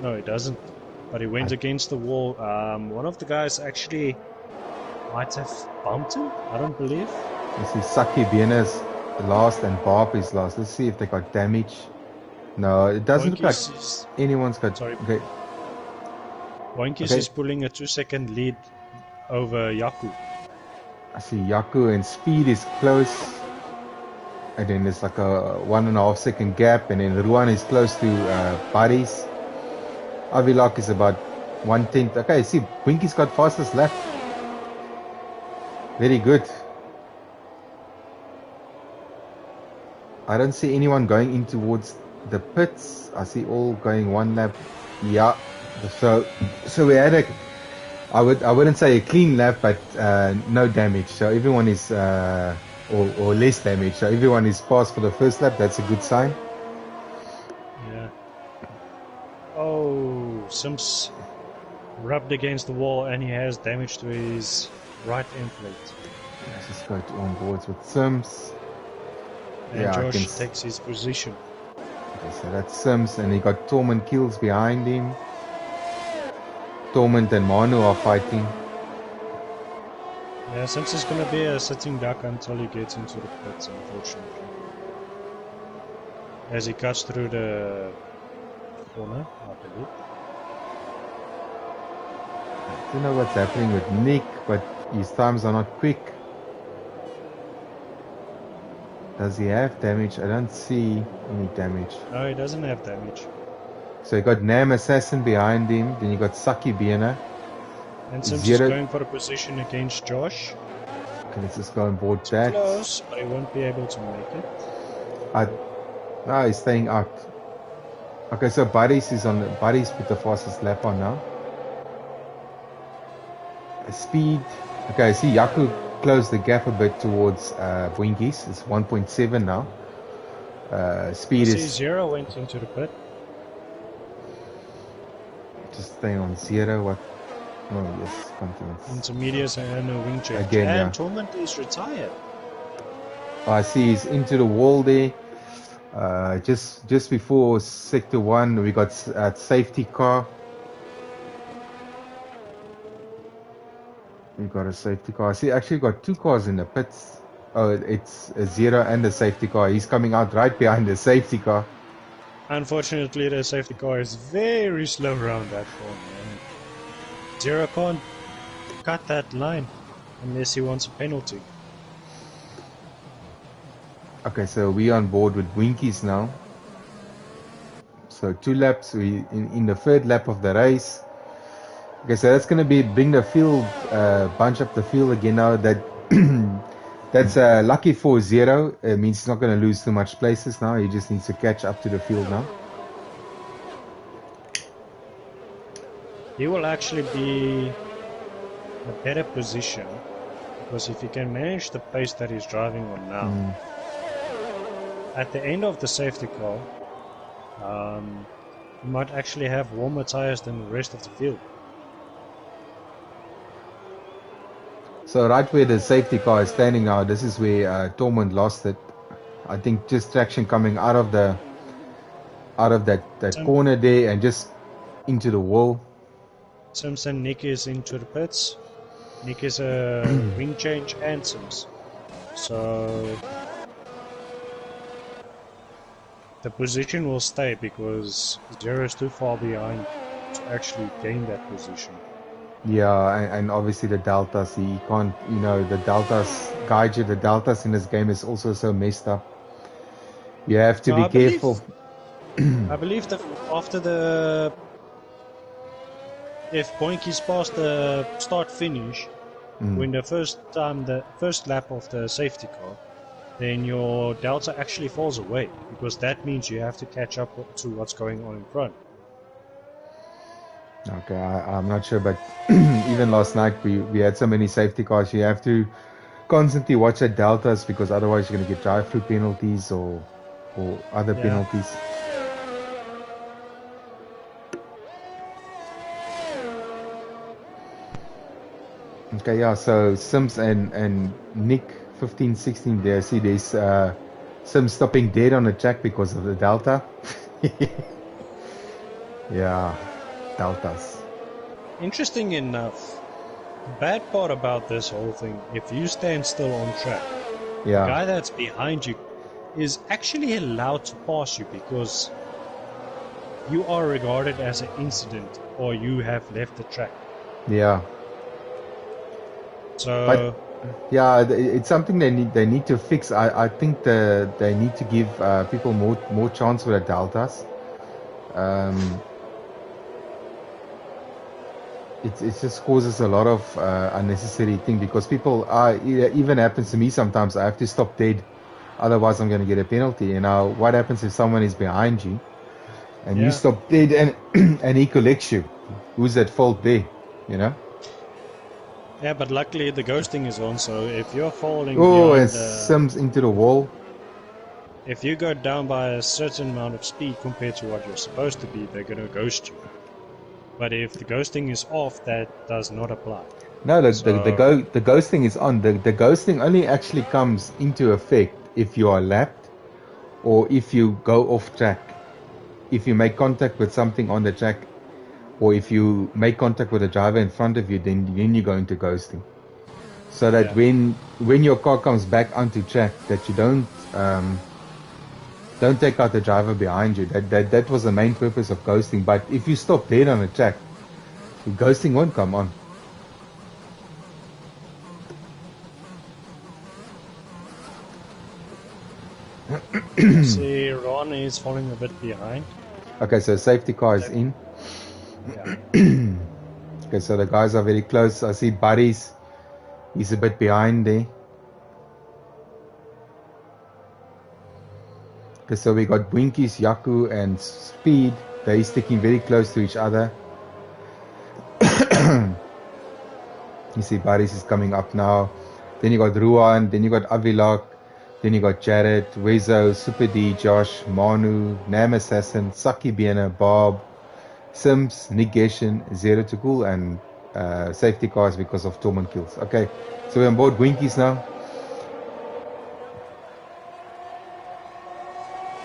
No, he doesn't. But he went against the wall. One of the guys actually might have bumped him. I don't believe. I see Saki Biena's last and Barb is last. Let's see if they got damage. No, it doesn't look like anyone's got... Sorry. Okay. Boinkies is pulling a 2-second lead over Yaku. I see Yaku and Speed is close. And then there's like a 1.5 second gap. And then Ruan is close to Buddies. Avilak is about 1/10. Okay, see, Boinkies got fastest lap. Very good. I don't see anyone going in towards the pits. I see all going one lap. Yeah. So we had a, I wouldn't say a clean lap, but no damage. So everyone is or less damage. So everyone is passed for the first lap. That's a good sign. Yeah. Oh, Sims rubbed against the wall and he has damage to his right end plate. Let's just go to on boards with Sims. And yeah, Josh takes his position. Okay, so that's Sims, and he got Torment kills behind him. Torment and Manu are fighting. Yeah, Sims is gonna be a sitting duck until he gets into the pits, unfortunately. As he cuts through the corner, I believe. I don't know what's happening with Nick, but his times are not quick. Does he have damage? I don't see any damage. No, he doesn't have damage. So you got Nam Assassin behind him, then you got Saki Biena. And Sims is going for a position against Josh. Okay, let's just go on board it's that. Close, but he won't be able to make it. No, he's staying out. Okay, so Buddies put the fastest lap on now. Speed. Okay, I see Yaku closed the gap a bit towards Boinkies. It's 1.7 now. Speed is... Zero went into the pit. Just staying on zero. What? Oh, yes, confidence. Intermediates and a wing change. Again, and yeah. Torment is retired. I see he's into the wall there. Just before sector 1, we got safety car. We got a safety car. I see actually got 2 cars in the pits. Oh, it's a Zero and a safety car. He's coming out right behind the safety car. Unfortunately, the safety car is very slow around that corner. Zero can't cut that line unless he wants a penalty. Okay, so we on board with Winkies now. So 2 laps. We in the 3rd lap of the race. Okay, so that's going to bring the field, bunch up the field again now. That's lucky for Zero. It means he's not going to lose too much places now. He just needs to catch up to the field now. He will actually be in a better position because if he can manage the pace that he's driving on now, at the end of the safety car, he might actually have warmer tires than the rest of the field. So right where the safety car is standing now, this is where Tormund lost it. I think just traction coming out of that corner there and just into the wall. Simpson, Nick is into the pits. Nick is a wing change and Sims. So the position will stay because Zero is too far behind to actually gain that position. Yeah, and obviously the deltas, he can't, the deltas guide you. The deltas in this game is also so messed up. You have to be careful. I believe that if Boinkies pass the start finish, when the first lap of the safety car, then your delta actually falls away because that means you have to catch up to what's going on in front. Okay, I'm not sure, but even last night we had so many safety cars. You have to constantly watch at deltas because otherwise you're going to get drive-through penalties or other Yeah. penalties. Okay, yeah. So Sims and Nick 15, 16 there. See, there's Sims stopping dead on the track because of the delta. Yeah, deltas. Interesting enough, the bad part about this whole thing, if you stand still on track, the Yeah, guy that's behind you is actually allowed to pass you because you are regarded as an incident or you have left the track. yeah. But So, yeah, it's something they need to fix. I think they need to give people more chance with the deltas. Um, it just causes a lot of unnecessary thing because people are it even happens to me sometimes. I have to stop dead, otherwise I'm going to get a penalty. You know what happens if someone is behind you and you yeah. stop dead and and he collects you? Who's at fault there? You know? Yeah, but luckily the ghosting is on, so if you're falling Oh, and behind, Sims into the wall. if you go down by a certain amount of speed compared to what you're supposed to be, they're gonna ghost you. But if the ghosting is off, that does not apply. No, So, the ghosting is on. The ghosting only actually comes into effect if you are lapped or if you go off track. If you make contact with something on the track, or if you make contact with a driver in front of you, then you go into ghosting. So that yeah. when your car comes back onto track, that you don't take out the driver behind you. That was the main purpose of ghosting. But if you stop dead on a track, ghosting won't come on. I see Ron is falling a bit behind. Okay, so safety car is in. Yeah. Okay, so the guys are very close. I see Buddies. He's a bit behind there. Okay, so we got Winkies, Yaku, and Speed. They're sticking very close to each other. You see Buddies is coming up now. Then you got Ruan. Then you got Avilok. Then you got Jared, Wezo, Super D, Josh, Manu, Nam Assassin, Saki Biena, Bob, Sims, Nick Geshin, Zero to Cool, and safety cars because of Torment kills. Okay, so we're on board Winkies now.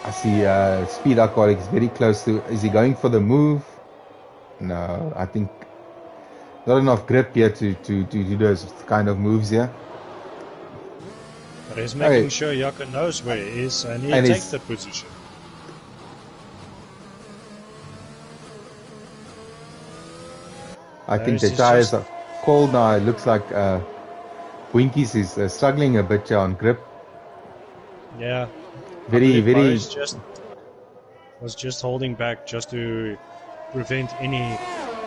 I see Speed Alcoholic is very close to. Is he going for the move? No, I think not enough grip here to do those kind of moves here. But he's making Okay, sure Yaka knows where he is and he and takes he's the position. I think There's the is tires just are cold now. It looks like Winkies is struggling a bit on grip. yeah. I Very, believe very. Boris just was just holding back just to prevent any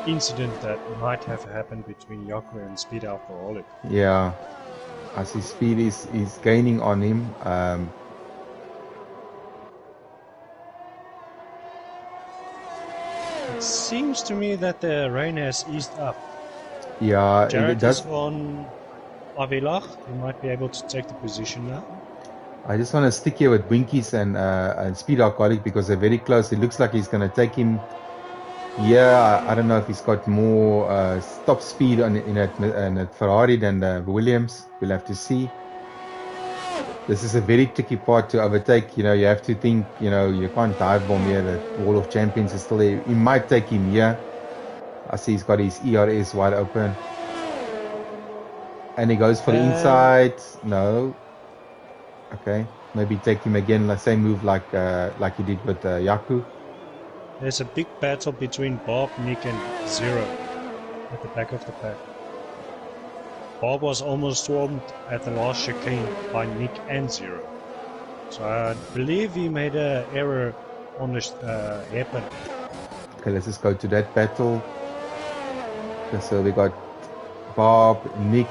incident that might have happened between Yako and Speed Alcoholic. Yeah, I see Speed is gaining on him. It seems to me that the rain has eased up. Yeah, it Jared does. is on Avilach. He might be able to take the position now. I just want to stick here with Winkies and Speed Alcoholic because they're very close. It looks like he's going to take him. Yeah, I don't know if he's got more top speed in a Ferrari than the Williams. We'll have to see. This is a very tricky part to overtake. You know, you have to think. You know, you can't dive bomb here. The Wall of Champions is still there. He might take him here. I see he's got his ERS wide open, and he goes for the And inside. No, okay, maybe take him again. The same move like he did with Yaku. there's a big battle between Bob, Nick, and Zero at the back of the pack. Bob was almost swarmed at the last chicane by Nick and Zero. So I believe he made an error on the hairpin. Okay, let's just go to that battle. Okay, so we got Bob, Nick.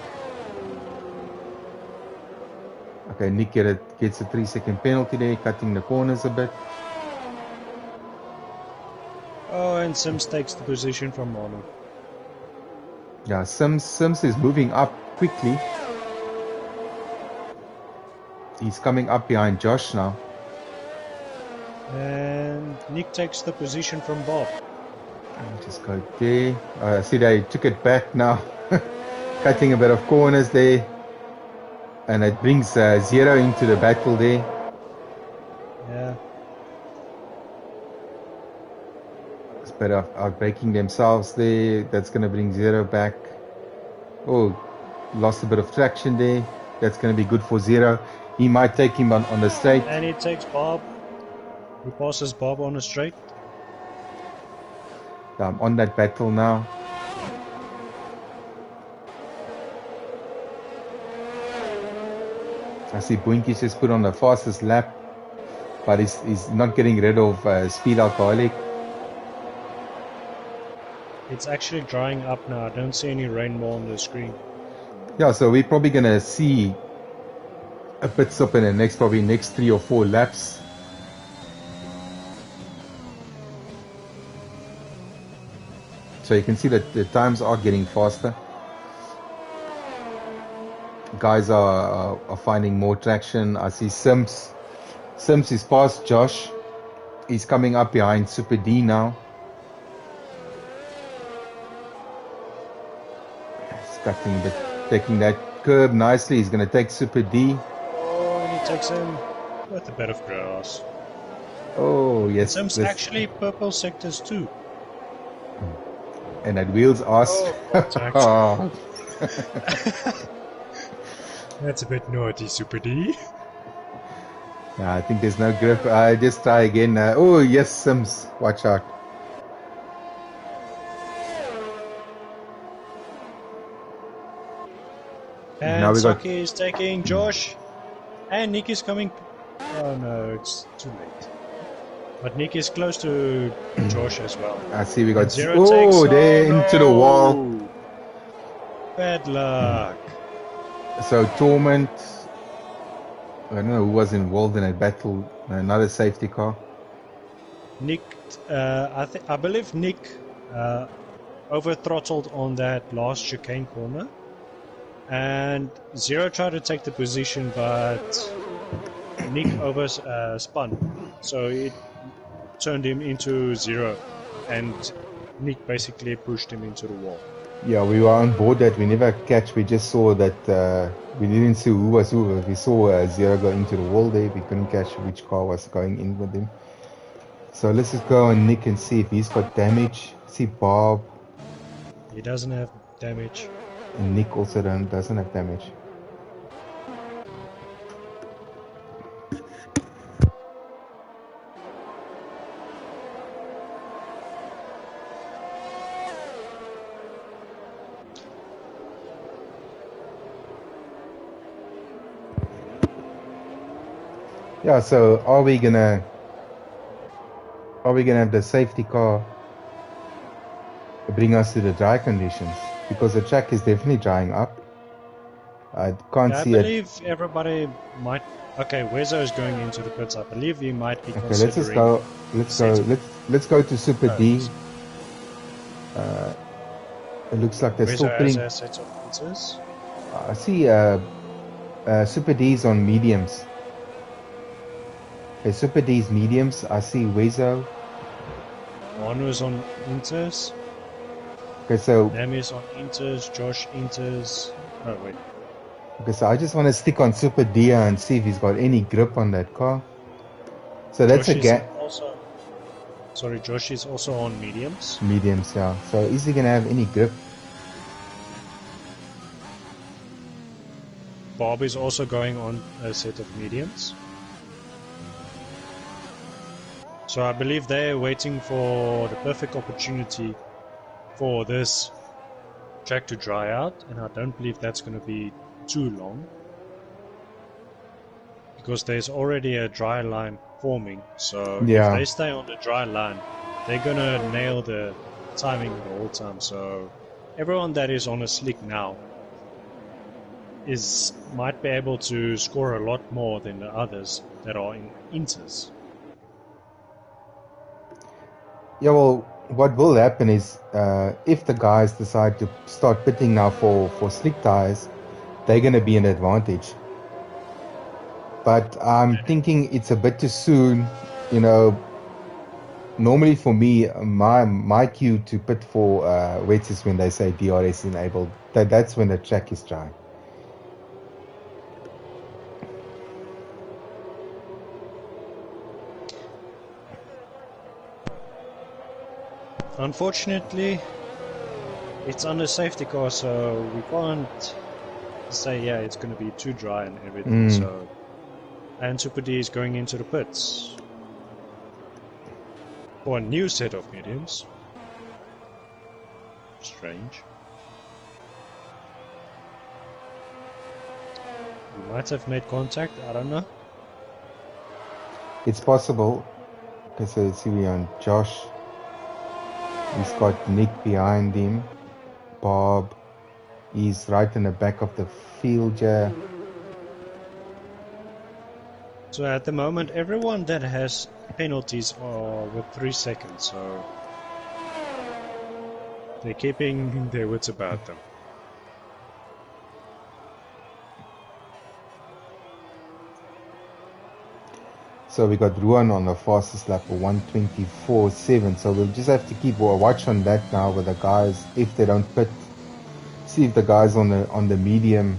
Okay, Nick gets a 3-second penalty there, cutting the corners a bit. Oh, and Sims takes the position from Manu. Yeah, Sims is moving up quickly. He's coming up behind Josh now. And Nick takes the position from Bob. Just go there. See, they took it back now. Cutting a bit of corners there. And it brings Zero into the battle there. Yeah. It's better outbreaking themselves there. That's going to bring Zero back. Oh, lost a bit of traction there. That's going to be good for Zero. He might take him on the straight. And he takes Bob. He passes Bob on the straight. I'm on that battle now. I see Boinkies just put on the fastest lap, but he's not getting rid of Speed Alcoholic. It's actually drying up now. I don't see any rain more on the screen. Yeah, so we're probably going to see a pit stop in the next 3 or 4 laps. So you can see that the times are getting faster. Guys are finding more traction. I see Sims. Sims is past Josh. He's coming up behind Super D now. He's cutting taking that curb nicely. He's going to take Super D. Oh, and he takes him with a bit of grass. Oh, yes. Sims actually purple sectors too. And that wheels us. Oh, that's a bit naughty, Super D. I think there's no grip. Just try again. Oh, yes, Sims. Watch out. And now Saki is taking Josh. And Nick is coming. Oh no, it's too late. But Nick is close to Josh as well. I see we got Zero takes, there into the wall. Bad luck. So Torment, I don't know who was involved in a battle. Another safety car. Nick, I believe Nick over throttled on that last chicane corner, and Zero tried to take the position, but Nick over spun, so it turned him into Zero, and Nick basically pushed him into the wall. Yeah, we were on board that. We never catch. We just saw that we didn't see who was who. We saw Zero go into the wall there. We couldn't catch which car was going in with him. So let's just go on Nick and see if he's got damage. See Bob. He doesn't have damage. And Nick also doesn't have damage. Yeah, so are we gonna have the safety car bring us to the dry conditions? Because the track is definitely drying up. I can't see it. I believe everybody might. Okay, Wezo is going into the pits. I believe he might be considering. Let's just go. Let's go to Super D. It looks like they're Wezo still putting. has a set of pizzas. I see Super D's on mediums. Okay, Super D's mediums. I see Wezo. Manu is on inters. Okay, so Nami is on inters. Josh inters. Oh wait. Okay, so I just want to stick on Super D and see if he's got any grip on that car. So that's Josh a gap. Sorry, Josh is also on mediums. Mediums, yeah. So is he gonna have any grip? Bob is also going on a set of mediums. So I believe they're waiting for the perfect opportunity for this track to dry out, and I don't believe that's going to be too long because there's already a dry line forming. So if they stay on the dry line, they're going to nail the timing the whole time. So everyone that is on a slick now might be able to score a lot more than the others that are in inters. Yeah, well, what will happen is if the guys decide to start pitting now for slick tires, they're going to be an advantage. But I'm thinking it's a bit too soon. You know, normally for me, my cue to pit for wets is when they say DRS enabled. That's when the track is dry. Unfortunately, it's under safety car, so we can't say, yeah, it's going to be too dry and everything. So, and Super D is going into the pits for a new set of mediums. Strange. We might have made contact, I don't know. It's possible. Okay, so see we on Josh. He's got Nick behind him. Bob. He's right in the back of the field here. So at the moment, everyone that has penalties are with 3 seconds, so they're keeping their wits about them. So we got Ruan on the fastest lap for 1:24.7. So we'll just have to keep a watch on that now with the guys if they don't pit. See if the guys on the medium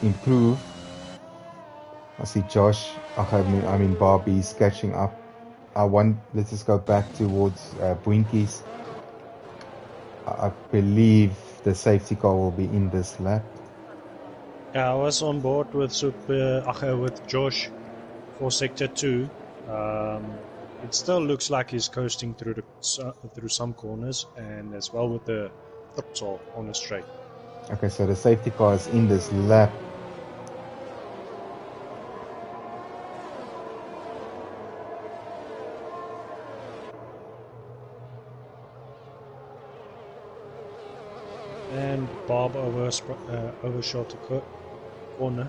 improve. I see Josh. I mean Barbie's catching up. Let's just go back towards Boinkies. I believe the safety car will be in this lap. Yeah, I was on board with with Josh for sector 2. It still looks like he's coasting through some corners, and as well with the throttle on the straight. Okay, so the safety car is in this lap. And Bob overshot the corner.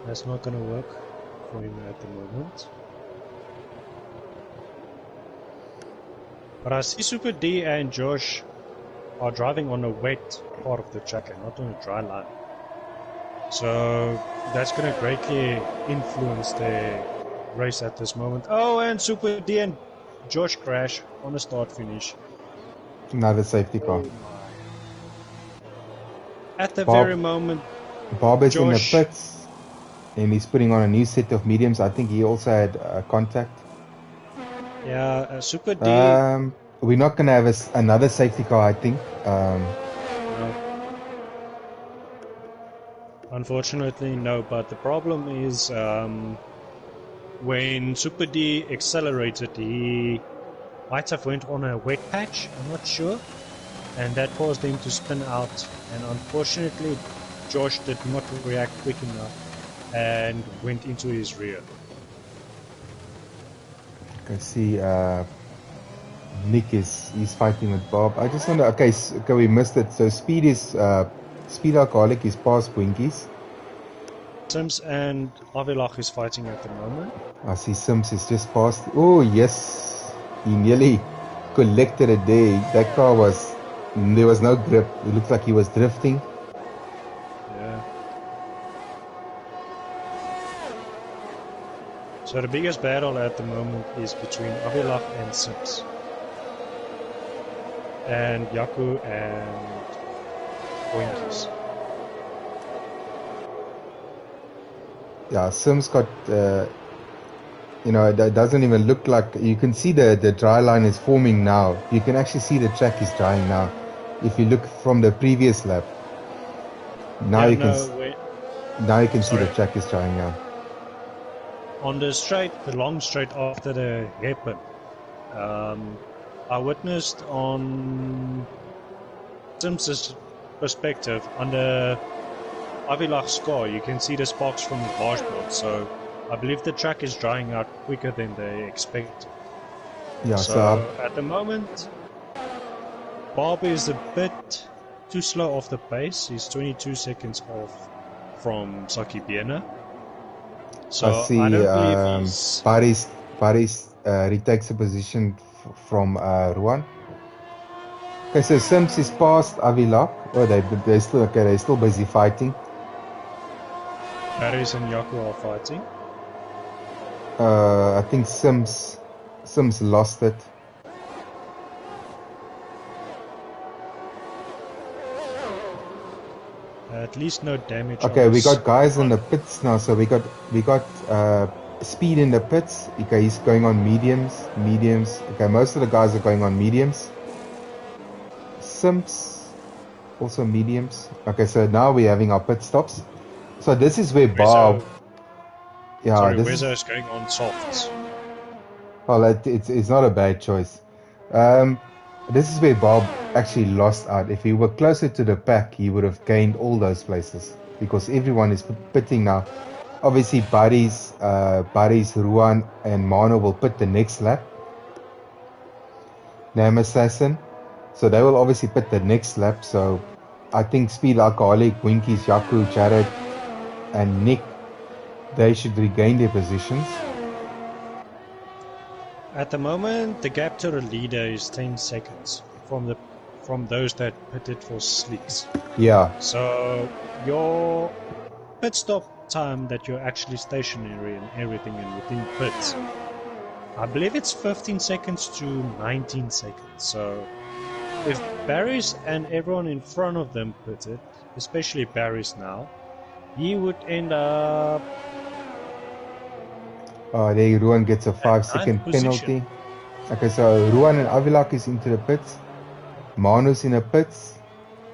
That's not going to work for him at the moment. But I see Super D and Josh are driving on a wet part of the track and not on a dry line. So that's going to greatly influence their race at this moment. Oh, and Super D and Josh crash on a start finish. Another safety car. At the very moment, Bob is in the pits and he's putting on a new set of mediums. I think he also had contact. Yeah, Super D. We're not going to have another safety car, I think. No. Unfortunately, no. But the problem is when Super D accelerated, he might have went on a wet patch. I'm not sure. And that caused him to spin out. And unfortunately, Josh did not react quick enough and went into his rear. I see Nick he's fighting with Bob. I just wonder, okay, we missed it. So Speed Alcoholic is past Winkies. Sims and Avilach is fighting at the moment. I see Sims is just past. Oh yes, he nearly collected it there. That car there was no grip. It looked like he was drifting. Yeah. So the biggest battle at the moment is between Avilach and Sims. And Yaku and Boinkies. Yeah, Sims got, it doesn't even look like, you can see the dry line is forming now. You can actually see the track is drying now. If you look from the previous lap, now you can see the track is drying now. On the straight, the long straight after the hairpin, I witnessed on Sims's perspective under Avilach's car, you can see the sparks from the dashboard. So I believe the track is drying out quicker than they expected. Yeah. So at the moment, Bob is a bit too slow off the pace. He's 22 seconds off from Saki Biena. So I see I don't believe he's... Paris retakes a position from Ruan. Okay, so Sims is past Avilak. Oh, they're still okay. They're still busy fighting. Barry's and Yaku are fighting. I think Sims lost it. At least no damage. Okay, we got guys in the pits now. So we got Speed in the pits. Okay, he's going on mediums. Okay, most of the guys are going on mediums. Sims also mediums. Okay, so now we're having our pit stops. So this is where Bob. Yeah, sorry, Wezo is going on softs. Well, it's not a bad choice. This is where Bob actually lost out. If he were closer to the pack, he would have gained all those places because everyone is pitting now. Obviously, Buddies, Ruan, and Mano will pit the next lap. Nam Assassin. So they will obviously pit the next lap. So I think Speed Alcoholic, Winkies, Yaku, Jared, and Nick, they should regain their positions. At the moment, the gap to the leader is 10 seconds from those that pitted for slicks. Yeah. So your pit stop time that you're actually stationary and everything and within pits, I believe it's 15 seconds to 19 seconds. So if Barry's and everyone in front of them pitted, especially Barry's now, he would end up... There Ruan gets a 5-second penalty. Okay, so Ruan and Avilak is into the pits. Manu's in the pits.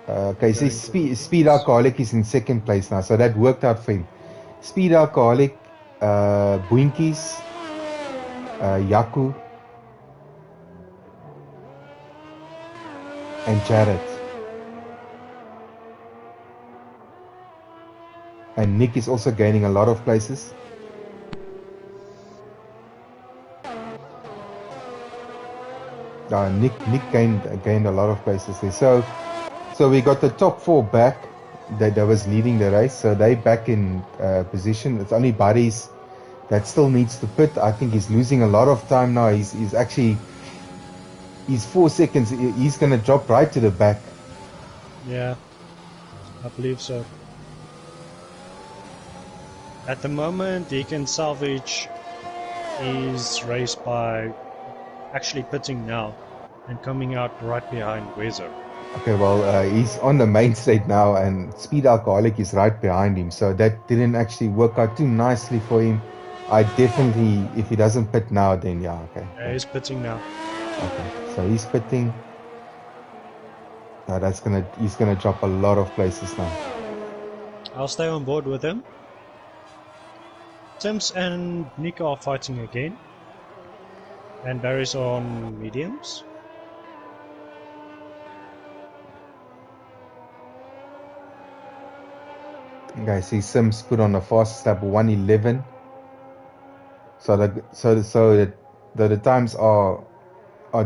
Okay, see, Speed Alcoholic is in second place now, so that worked out for him. Speed Alcoholic, Boinkies, Yaku, and Jared. And Nick is also gaining a lot of places. Nick gained a lot of places there. So we got the top four back that was leading the race. So they back in position. It's only Buddies that still needs to pit. I think he's losing a lot of time now. He's 4 seconds. He's gonna drop right to the back. Yeah, I believe so. At the moment, he can salvage his race by actually pitting now and coming out right behind Wezo. Okay, well, he's on the main straight now, and Speed Alcoholic is right behind him, so that didn't actually work out too nicely for him. I definitely, if he doesn't pit now, then yeah, okay. Yeah, he's pitting now. Okay, so he's pitting. He's gonna drop a lot of places now. I'll stay on board with him. Sims and Nick are fighting again. And Barry's on mediums. Guys, see Sims put on the fastest lap 1:11. So the times are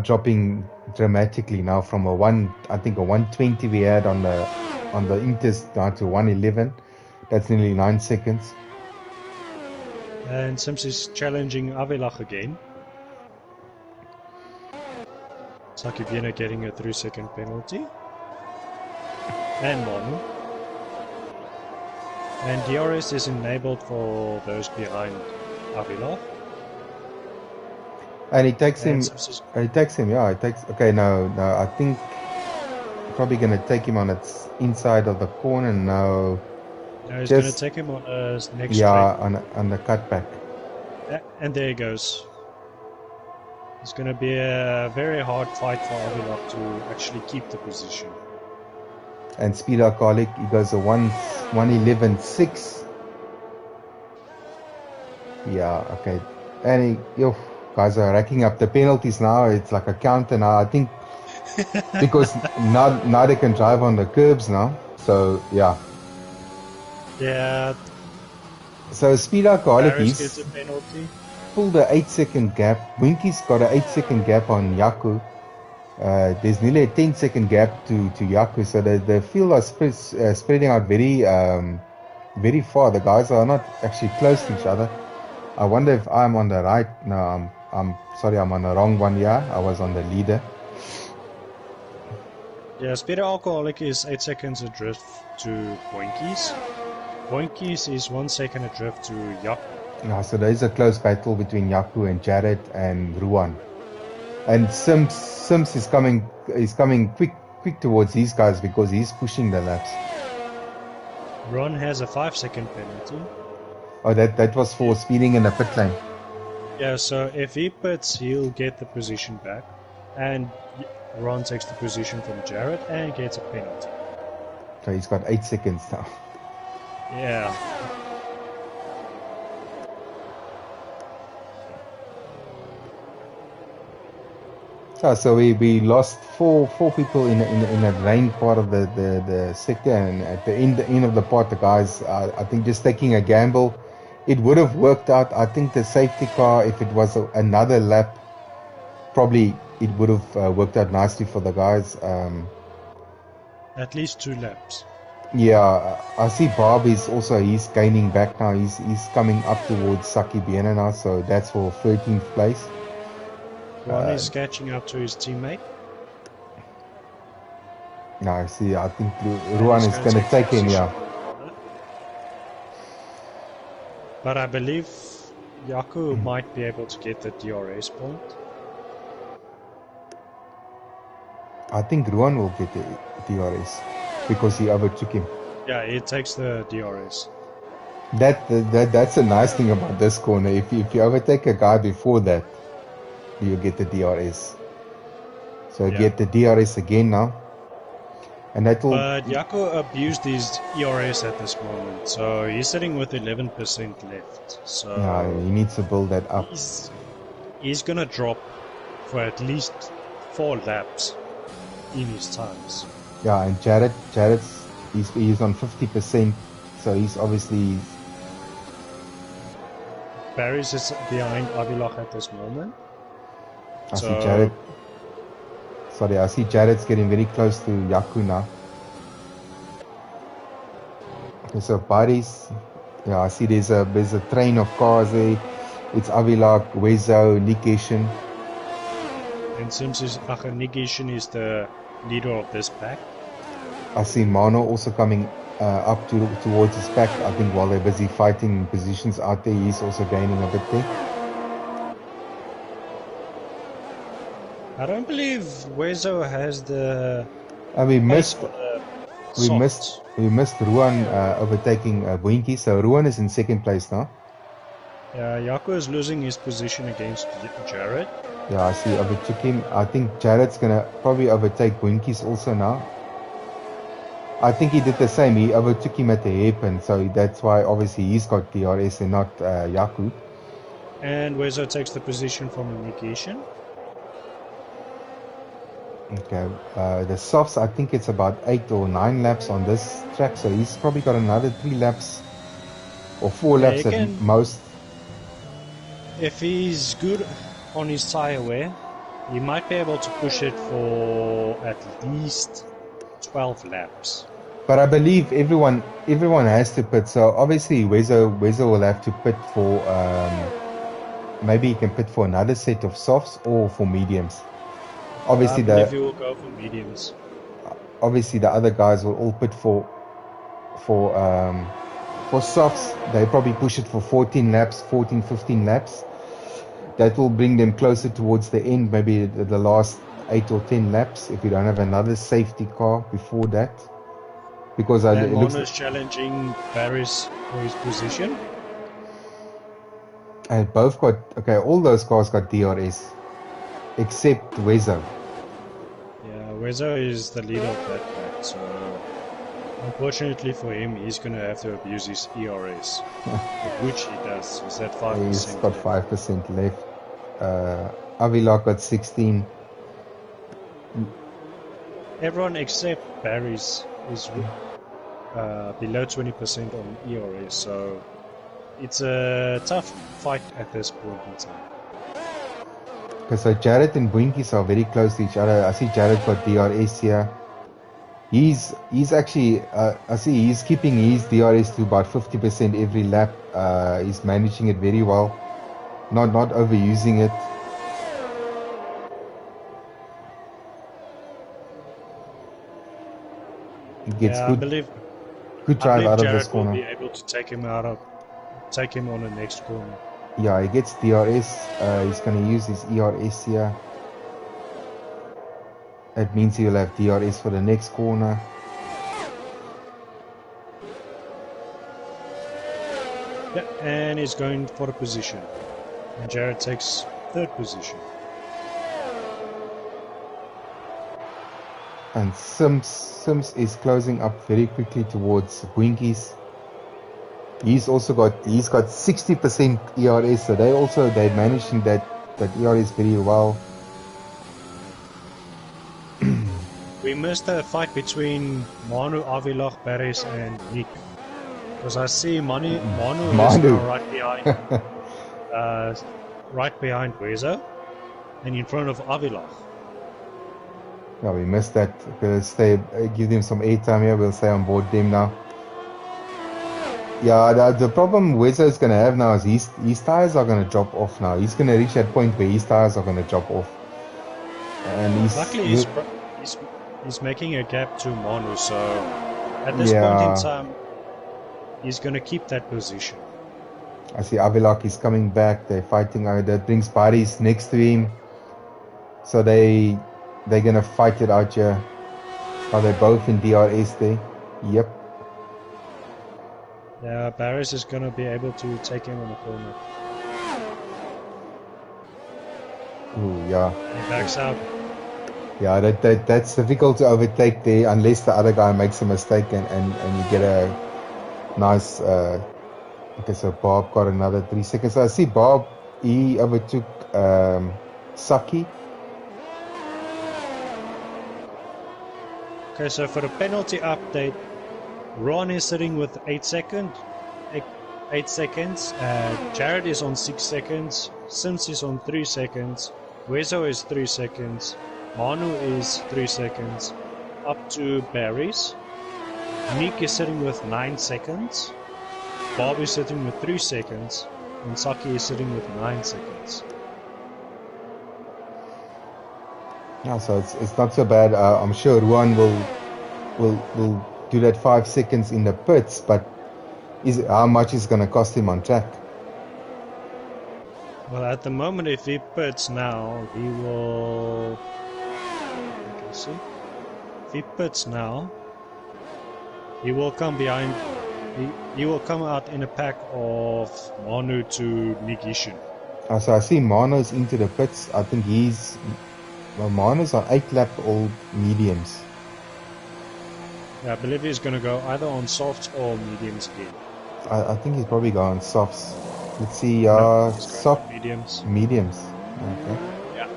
dropping dramatically now from a 120 we had on the Inters down to 1:11. That's nearly 9 seconds. And Sims is challenging Avilak again. Sakibina getting a 3-second penalty. And Manu. And DRS is enabled for those behind Avilak. And he takes him. Yeah, okay, no, I think probably going to take him on its inside of the corner now. No, he's going to take him on his next straight. On the cutback. And there he goes. It's going to be a very hard fight for Avilak to actually keep the position. And Speed Alcoholic, he goes a 1:11.6. Yeah, okay. And guys are racking up the penalties now. It's like a counter now. I think because now they can drive on the curbs now. So yeah. Yeah. So Speed Alcoholic gets a penalty. Pulled the 8-second gap. Winky's got an 8-second gap on Yaku. There's nearly a 10-second gap to Yaku. So the field are spreading out very very far. The guys are not actually close to each other. I wonder if I'm on the right. No, I'm sorry, I'm on the wrong one here. I was on the leader. Yeah, Speeder Alcoholic is 8 seconds adrift to Boinkies. Boinkies is 1 second adrift to Yaku. Yeah, so there is a close battle between Yaku and Jared and Ruan. And Sims is coming quick towards these guys because he's pushing the laps. Ron has a 5-second penalty. Oh, that was for speeding in the pit lane. Yeah, so if he pits, he'll get the position back. And Ron takes the position from Jared and gets a penalty. So he's got 8 seconds now. Yeah. So we lost four people in the rain part of the sector, and at the end of the part, the guys I think just taking a gamble. It would have worked out. I think the safety car, if it was another lap, probably it would have worked out nicely for the guys. At least 2 laps. Yeah, I see Bob is also, he's gaining back now. He's coming up towards Saki Biena now, so that's for 13th place. Ron is catching up to his teammate. No, I see. I think Ruan is going to take him, yeah. But I believe Yaku might be able to get the DRS point. I think Ruan will get the DRS because he overtook him. Yeah, it takes the DRS. That's a nice thing about this corner. If you overtake a guy before that, you get the DRS. So you get the DRS again now. And that will... But Yaku abused his ERS at this moment, so he's sitting with 11% left. So he needs to build that up. He's gonna drop for at least 4 laps in his times. Yeah, and he's on 50%, so he's obviously... Barry's is behind Avilach at this moment. I see Jared's getting very close to Yaku now. Okay, so Paris, I see there's a train of cars there. It's Avilak, Wezo, Nikishin. And Sims is Nikishin is the leader of this pack. I see Mano also coming up towards his pack. I think while they're busy fighting positions out there, he's also gaining a bit there. I don't believe Wezo has the. We missed Ruan overtaking Boinky, so Ruan is in second place now. Yeah, Yaku is losing his position against Jared. Yeah, I see overtook him. I think Jared's gonna probably overtake Boinky's also now. I think he did the same. He overtook him at the hairpin, so that's why obviously he's got DRS and not Yaku. And Wezo takes the position from Nikishin. Okay, the softs, I think it's about 8 or 9 laps on this track, so he's probably got another 3 laps or 4 laps at most. If he's good on his tire wear, he might be able to push it for at least 12 laps. But I believe everyone has to pit, so obviously Wezo will have to pit for, maybe he can pit for another set of softs or for mediums. Obviously, I believe he will go for mediums. Obviously, the other guys will all put for softs. They probably push it for 15 laps. That will bring them closer towards the end, maybe the last 8 or 10 laps, if you don't have another safety car before that. Because it looks like challenging Paris for his position. And both got, all those cars got DRS, except Wezo. Wezo is the leader of that pack, so unfortunately for him, he's going to have to abuse his ERS, which he does. He's at 5%. He's got 5% left. Avilak got 16. Everyone except Barry's is below 20% on ERS, so it's a tough fight at this point in time. So Jared and Boinkies are very close to each other. I see Jared got DRS here. He's actually, I see he's keeping his DRS to about 50% every lap. He's managing it very well, not overusing it. gets Yeah, good I drive believe out of this Jared will corner. be able to take him on the next corner. Yeah, he gets DRS. He's going to use his ERS here. That means he'll have DRS for the next corner. Yeah, and he's going for a position. And Jared takes third position. And Sims is closing up very quickly towards Winkies. He's got 60% ERS, so they're managing that ERS very well. We missed a fight between Manu, Avilach, Paris, and Nick. Because I see Manu is now right behind Wezo, and in front of Avilach. Yeah, we missed that. We'll give them some airtime here. We'll stay on board them now. Yeah, the problem Wezo is going to have now is his tires are going to drop off now. He's going to reach that point where his tires are going to drop off. And luckily, he's making a gap to Manu, so at this point in time, he's going to keep that position. I see Avilak is coming back. They're fighting. That brings Paris next to him. So they're going to fight it out here. Are they both in DRS there? Yep. Yeah, Barris is going to be able to take him on the corner. Ooh, yeah. He backs out. Yeah, that's difficult to overtake there unless the other guy makes a mistake and you get a nice... okay, so Bob got another 3 seconds. So I see Bob, he overtook Saki. Okay, so for the penalty update, Ron is sitting with 8 seconds. Jared is on 6 seconds. Sims is on 3 seconds. Wezo is 3 seconds. Manu is 3 seconds. Up to Barry's. Nick is sitting with 9 seconds. Bob is sitting with 3 seconds. And Saki is sitting with 9 seconds. Yeah, so it's not so bad. I'm sure Ruan will do that 5 seconds in the pits, but how much is going to cost him on track? Well, at the moment, if he pits now, he will... see. If he pits now, he will come behind... He will come out in a pack of Manu to Nigishin. So I see Mano's into the pits. I think Mano's are 8-lap old mediums. Yeah, I believe he's going to go either on softs or mediums again. I think he's probably going softs. Let's see, soft mediums. Mediums. Okay. Yeah.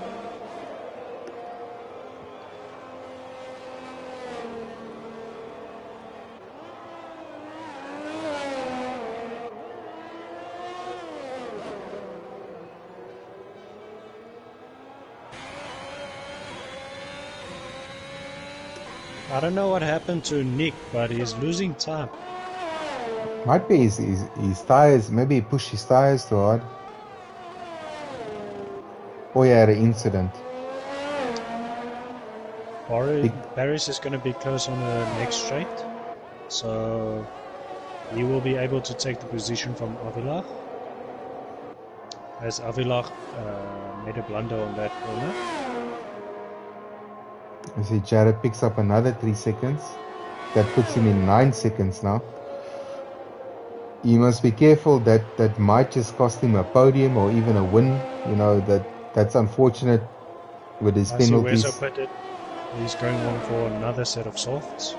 I don't know what happened to Nick, but he's losing time. Might be his tires, maybe he pushed his tires too hard. Or he had an incident. Paris is going to be close on the next straight, so he will be able to take the position from Avilach, as Avilach made a blunder on that corner. You see Jared picks up another 3 seconds. That puts him in 9 seconds now. You must be careful, that might just cost him a podium or even a win. You know, that's unfortunate with his penalties. He's going on for another set of softs.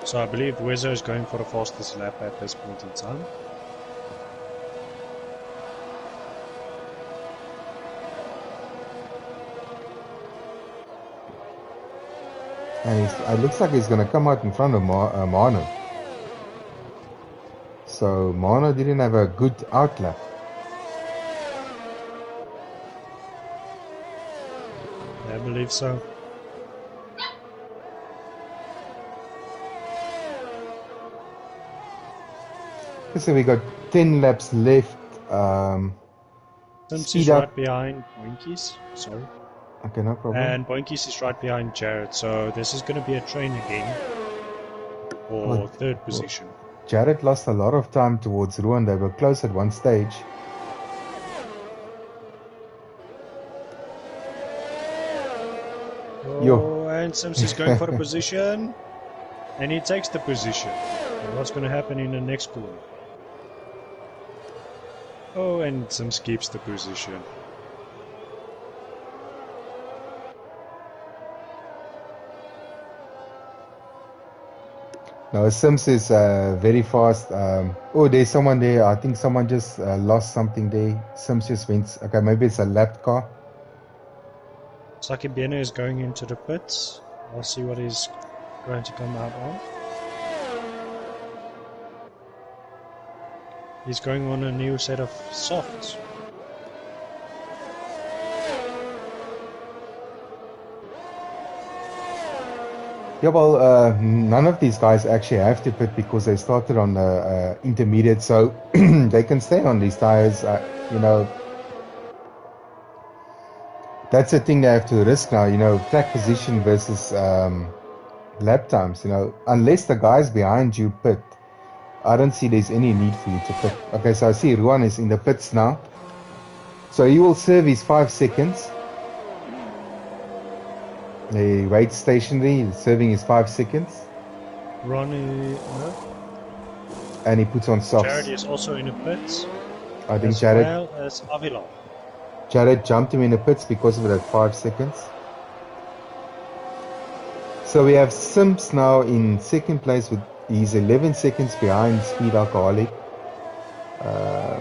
So I believe Wezo is going for the fastest lap at this point in time. And it looks like he's going to come out in front of Mano. So Mano didn't have a good outlap. I believe so. So we got 10 laps left. Sims is right behind Boinkies. Sorry. Okay, no problem. And Boinkies is right behind Jared. So this is going to be a train again. or third position. Jared lost a lot of time towards Ruan. They were close at one stage. Oh, and Sims is going for a position. And he takes the position. And what's going to happen in the next corner? Oh, and Sims keeps the position. No, Sims is very fast. Oh, there's someone there. I think someone just lost something there. Sims just went. Okay, maybe it's a lapped car. Saki Bene is going into the pits. I'll see what he's going to come out on. He's going on a new set of softs. Yeah, well, none of these guys actually have to pit because they started on the intermediate, so they can stay on these tires. You know, that's the thing they have to risk now. You know, track position versus lap times. You know, unless the guys behind you pit, I don't see there's any need for you to pit. Okay, so I see Ruan is in the pits now. So he will serve his 5 seconds. He waits stationary, serving his 5 seconds. Ronnie, no? And he puts on softs. Jared is also in the pits. I think as Jared, well as Avila. Jared jumped him in the pits because of that 5 seconds. So we have Sims now in second place with he's 11 seconds behind Speed Alcoholic.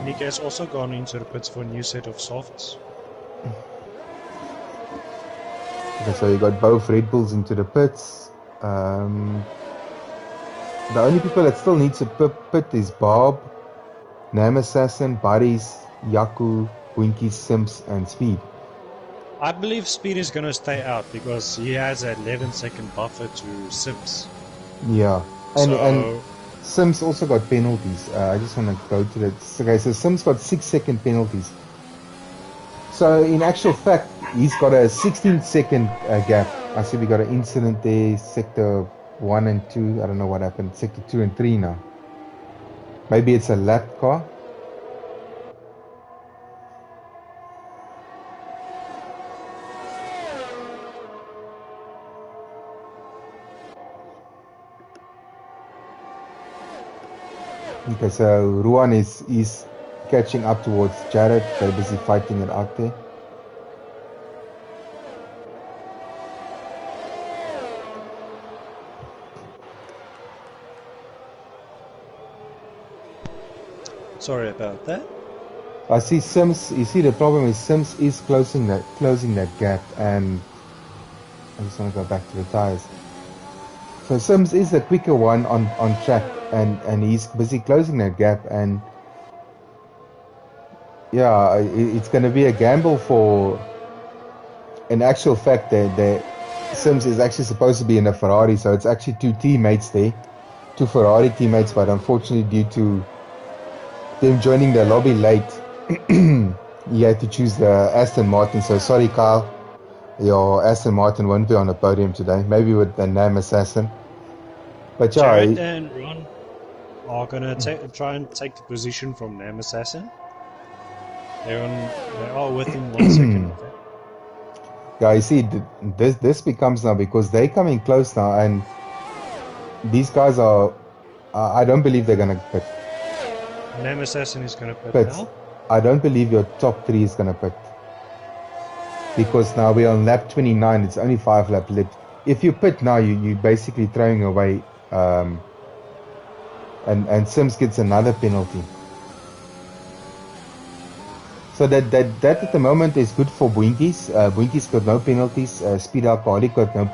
Nick has also gone into the pits for a new set of softs. Okay, so you got both Red Bulls into the pits. The only people that still need to pit is Bob, Nam Assassin, Buddies, Yaku, Winky, Sims, and Speed. I believe Speed is going to stay out because he has an 11-second buffer to Sims. Yeah, and Sims also got penalties. I just want to go to that. Okay, so Sims got 6-second penalties. So in actual fact, he's got a 16-second gap. I see we got an incident there, sector 1 and 2. I don't know what happened. Sector 2 and 3 now. Maybe it's a lap car. Okay, so Ruan is catching up towards Jared. They're busy fighting it out there. Sorry about that. I see Sims. You see, the problem is Sims is closing that gap, and I just want to go back to the tires. So Sims is the quicker one on track, and he's busy closing that gap, and yeah, it's going to be a gamble for. In actual fact, the Sims is actually supposed to be in a Ferrari, so it's actually 2 teammates there, 2 Ferrari teammates, but unfortunately due to them joining the lobby late, he had to choose the Aston Martin. So sorry, Kyle, your Aston Martin won't be on the podium today. Maybe with the Nam Assassin. But yeah, Jared and Ron are gonna try and take the position from Nam Assassin. They are within 1 second of that. Yeah, you see, this becomes now because they're coming close now, and these guys are. I don't believe they're gonna pit. Nam Assassin is gonna pit now. I don't believe your top 3 is gonna pit because now we're on lap 29. It's only 5 laps left. If you pit now, you're basically throwing away. And Sims gets another penalty. So that at the moment is good for Boinkies. Boinkies got no penalties. Speed Alcoholic got no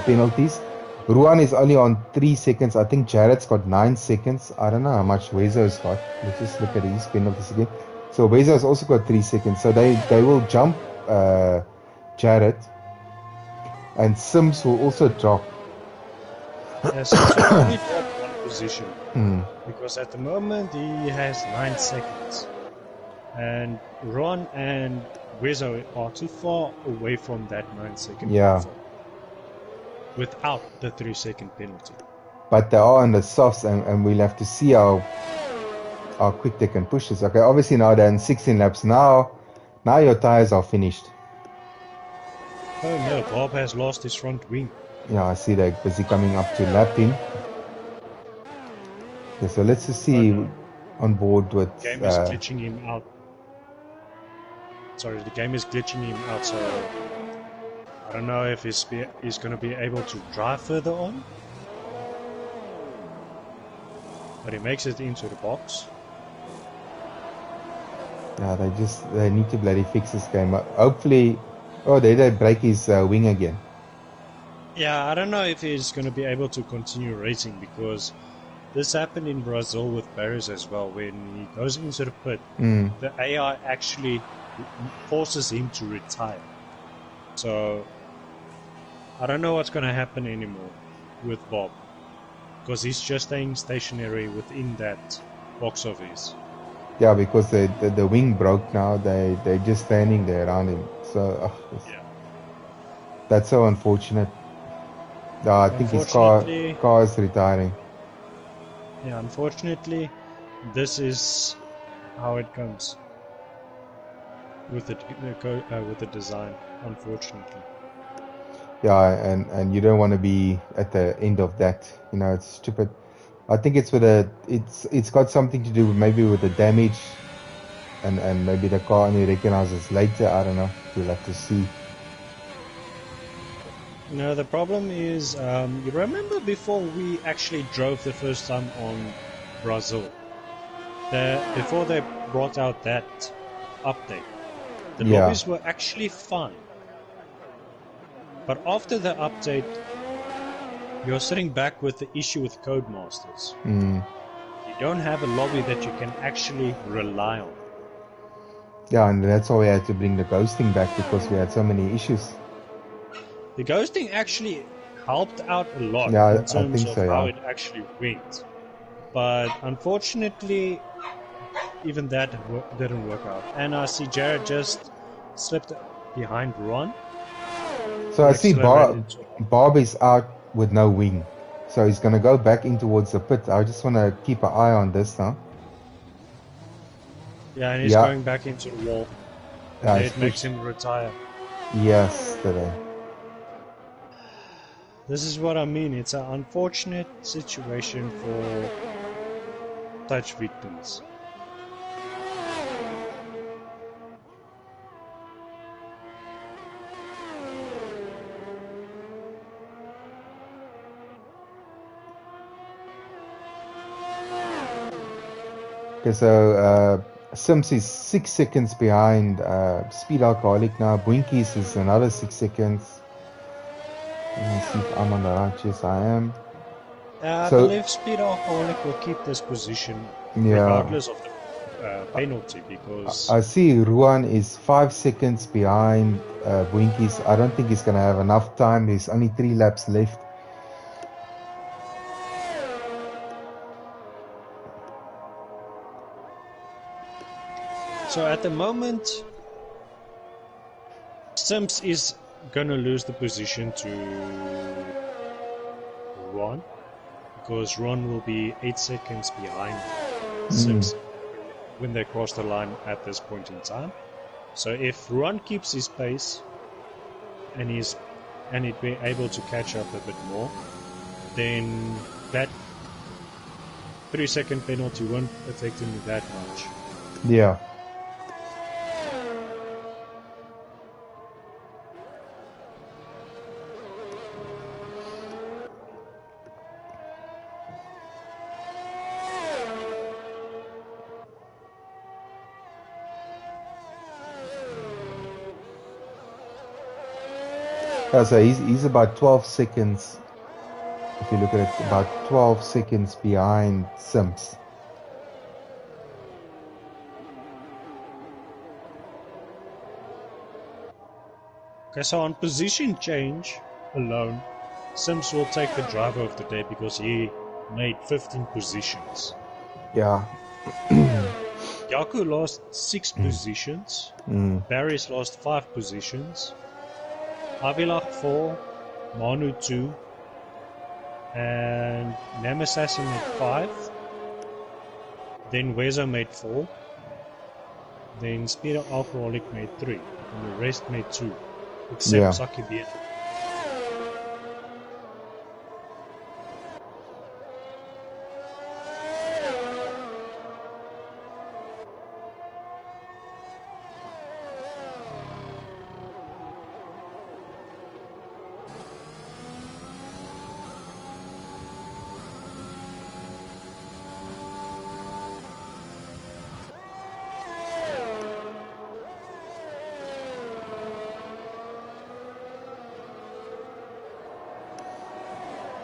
penalties. Ruan is only on 3 seconds. I think Jared's got 9 seconds. I don't know how much Wezo's got. Let's just look at his penalties again. So Wezo's also got 3 seconds. So they will jump Jared. And Sims will also drop. Yes, Sims will only drop 1 position. Because at the moment he has 9 seconds. And Ron and Wezo are too far away from that 9 second buffer without the 3 second penalty. but they are on the softs, and we'll have to see how quick they can push this. Okay, obviously now they're in 16 laps. Now your tires are finished. Oh no, Bob has lost his front wing. Yeah, I see they're busy coming up to lapping. Okay, so let's just Oh see no, on board with. the game is glitching him out. Sorry, the game is glitching him out, so I don't know if he's going to be able to drive further on. But he makes it into the box. Yeah, they need to bloody fix this game. Hopefully, they break his wing again. Yeah, I don't know if he's going to be able to continue racing, because this happened in Brazil with Barris as well. When he goes into the pit, the AI actually forces him to retire. So I don't know what's going to happen anymore with Bob, because he's just staying stationary within that box of his. Yeah, because the wing broke now. They're just standing there around him. So Yeah. That's so unfortunate. I think his car is retiring. Yeah, unfortunately, this is how it comes with the design. Unfortunately. Yeah, and you don't want to be at the end of that. You know, it's stupid. I think it's it's got something to do maybe with the damage, and maybe the car only recognizes later. I don't know. We'll have to see. No, the problem is, you remember before we actually drove the first time on Brazil, before they brought out that update, the lobbies were actually fine. But after the update, you're sitting back with the issue with Codemasters. You don't have a lobby that you can actually rely on. Yeah, and that's why we had to bring the ghosting back, because we had so many issues. The ghosting actually helped out a lot in terms of how it actually went. But unfortunately, even that didn't work out. And I see Jared just slipped behind Ron. So I see Bob is out with no wing. So he's going to go back in towards the pit. I just want to keep an eye on this now. Yeah, and he's going back into the wall. And it makes him retire. Yesterday. This is what I mean. It's an unfortunate situation for touch victims. Okay, so Sims is 6 seconds behind Speed Alcoholic now. Boinkies is another 6 seconds. Let me see if I'm on the right. Yes, I am. I believe Speed Alcoholic will keep this position regardless of the penalty, because I see Ruan is 5 seconds behind Boinkies. I don't think he's going to have enough time. There's only 3 laps left. So at the moment, Sims is gonna lose the position to Ron, because Ron will be 8 seconds behind Sims when they cross the line at this point in time. So if Ron keeps his pace and he'd be able to catch up a bit more, then that 3-second penalty won't affect him that much. Yeah. So he's about 12 seconds, if you look at it, about 12 seconds behind Sims. Okay, so on position change alone, Sims will take the driver of the day, because he made 15 positions. Yeah. Yaku lost 6 positions. Barry's lost 5 positions. Avilach 4, Manu 2, and Nam Assassin made 5, then Wezo made 4, then Speed Alcoholic made 3, and the rest made 2, except Yeah. Saki Beer.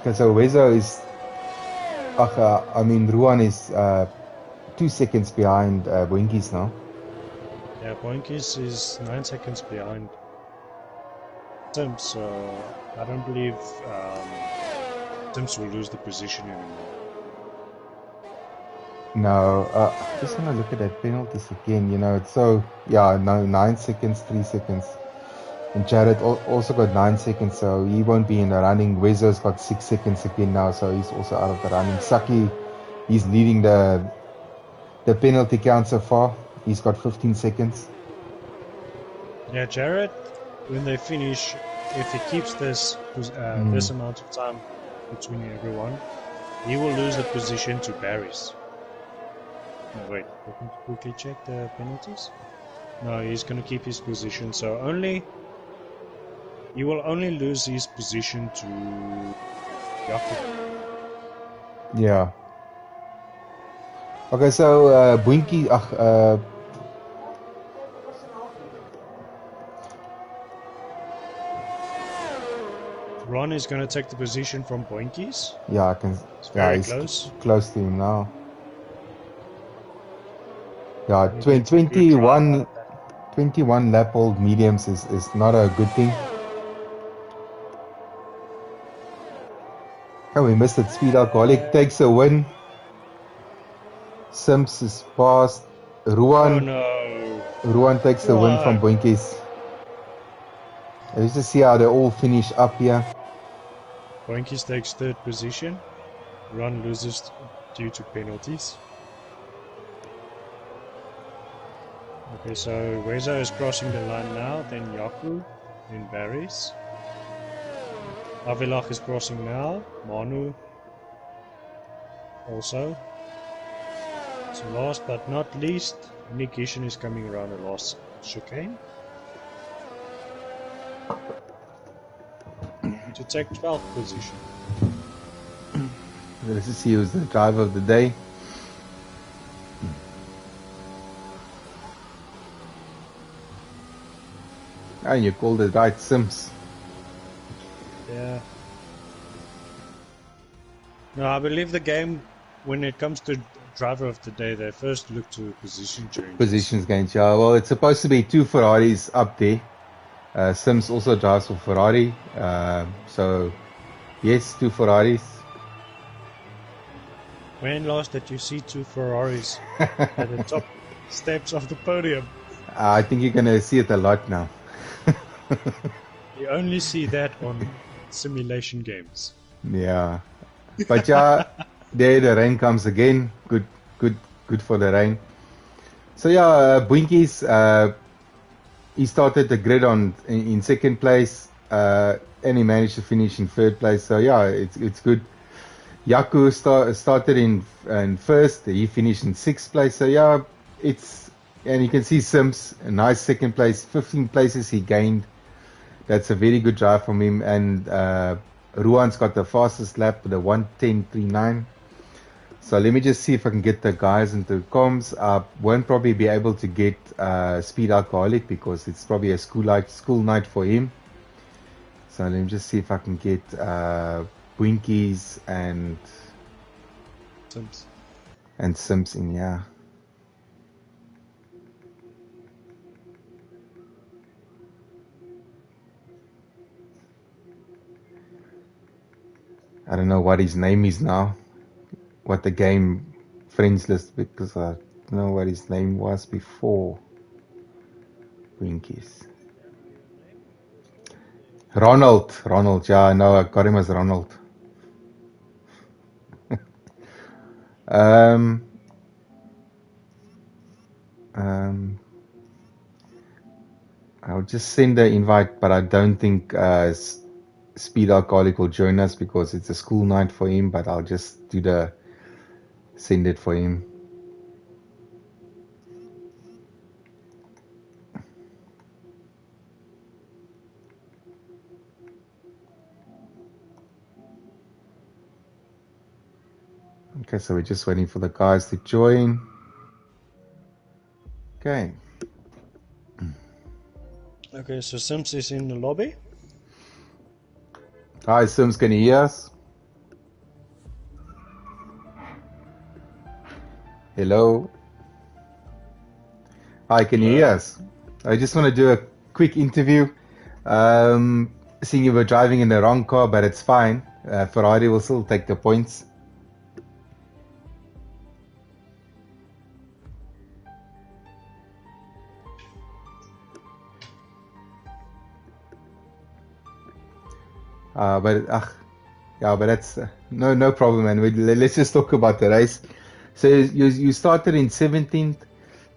Okay, so Wezo is, I mean, Ruan is 2 seconds behind Boinkies now. Yeah, Boinkies is 9 seconds behind Sims, so I don't believe Sims will lose the position anymore. No, I just want to look at that penalties again. You know, it's so, yeah, no, 9 seconds, 3 seconds. And Jared also got 9 seconds, so he won't be in the running. Wezo's got 6 seconds again now, so he's also out of the running. Saki, he's leading the penalty count so far. He's got 15 seconds. Yeah, Jared, when they finish, if he keeps this this amount of time between everyone, he will lose the position to Barry's. No, wait, let me quickly check the penalties. No, he's going to keep his position, so he will only lose his position to Jakob. Yeah. Okay, so Boinkie, Ron is going to take the position from Boinkies. yeah, I can. It's Yeah, very he's close. close to him now. Yeah, He gets a good drive out of that. 21 lap old mediums is not a good thing. Oh, we missed it. Speed Alcoholic takes a win. Sims is past. Ruan. Oh no. Ruan takes the win from Boinkies. Let's just see how they all finish up here. Boinkies takes 3rd position. Ron loses due to penalties. Okay, so Wezo is crossing the line now, then Yaku, then Barry's. Avilach is crossing now, Manu also. So last but not least, Nick Gishin is coming around the last chicane to take 12th position. Let's just see who's the driver of the day. And you called it right, Sims. Yeah. No, I believe the game, when it comes to driver of the day, they first look to position changes. Positions gains, yeah. Well, it's supposed to be 2 Ferraris up there. Sims also drives for Ferrari. So, yes, 2 Ferraris. When last did you see 2 Ferraris at the top steps of the podium? I think you're going to see it a lot now. You only see that on simulation games. Yeah. But yeah, there the rain comes again. Good for the rain. So yeah, Boinkies, he started the grid in 2nd place, and he managed to finish in 3rd place. So yeah, it's good. Yaku started in 1st. He finished in 6th place. So yeah, and you can see Sims, a nice 2nd place, 15 places he gained. That's a very good drive from him. And Ruan's got the fastest lap, the 1:10.39. So let me just see if I can get the guys into comms. I won't probably be able to get Speed Alcoholic because it's probably a school night for him. So let me just see if I can get Boinkies and Sims in, yeah. I don't know what his name is now, what the game friends list, because I don't know what his name was before. Boinkies. Ronald, yeah, I know, I got him as Ronald. Um, um, I'll just send the invite, but I don't think Speed Alcoholic will join us because it's a school night for him, but I'll just send it for him. Okay, so we're just waiting for the guys to join. Okay. Okay, so Sims is in the lobby. Hi, Sims, can you hear us? Hello? Hi, can you hear us? I just want to do a quick interview. Seeing you were driving in the wrong car, but it's fine. Ferrari will still take the points. But that's no problem, man. Let's just talk about the race. So you started in 17th,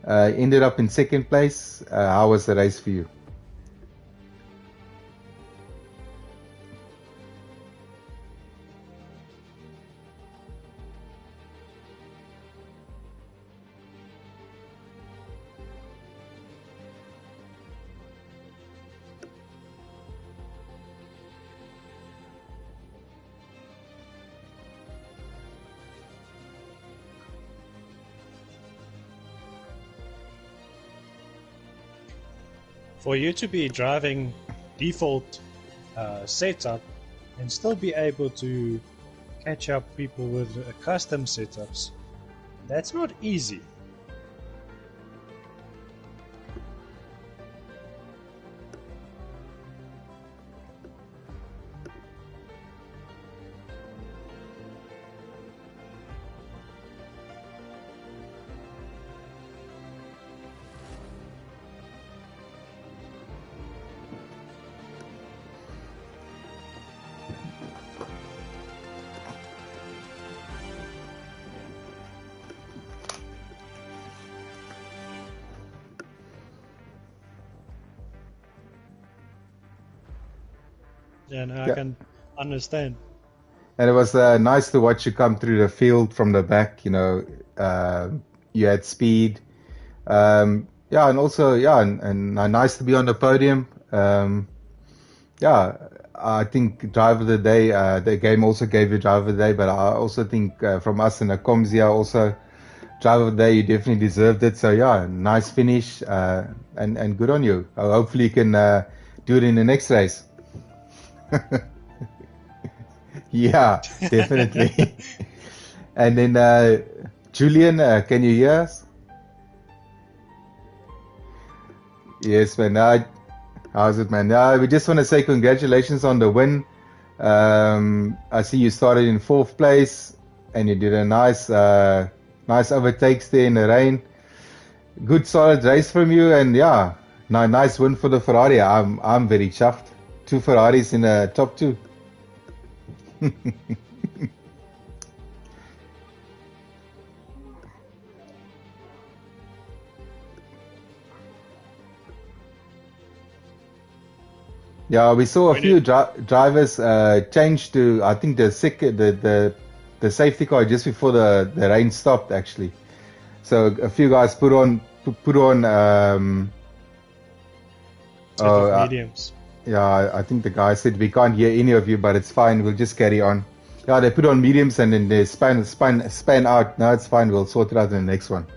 ended up in second place. How was the race for you? For you to be driving default setup and still be able to catch up people with custom setups, that's not easy. And I can understand. And it was nice to watch you come through the field from the back. You know, you had speed. And also, and nice to be on the podium. I think driver of the day, the game also gave you driver of the day, but I also think from us in the comms here also, driver of the day, you definitely deserved it. So yeah, nice finish, and good on you. Hopefully you can do it in the next race. Yeah, definitely. And then Julian, can you hear us? Yes, man. How's it, man? We just want to say congratulations on the win. I see you started in 4th place, and you did a nice overtakes there in the rain. Good, solid race from you, and yeah, nice win for the Ferrari. I'm very chuffed. 2 Ferraris in the top 2. Yeah, we saw a few drivers change to, I think, the safety car just before the rain stopped, actually. So a few guys put on mediums. Yeah, I think the guy said we can't hear any of you, but it's fine. We'll just carry on. Yeah, they put on mediums and then they span out. No, it's fine. We'll sort it out in the next one.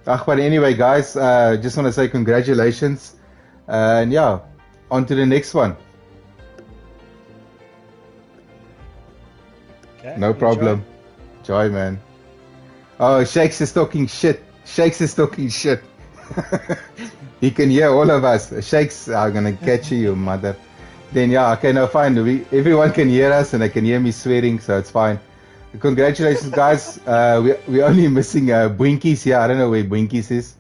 But anyway, guys, just want to say congratulations. And yeah, on to the next one. Okay, no problem. Joy, man. Oh, Shakes is talking shit. He can hear all of us. Shakes are going to catch you, mother. Then yeah, okay, no, fine. Everyone can hear us and they can hear me swearing, so it's fine. Congratulations, guys. We're only missing Boinkies here. I don't know where Boinkies is.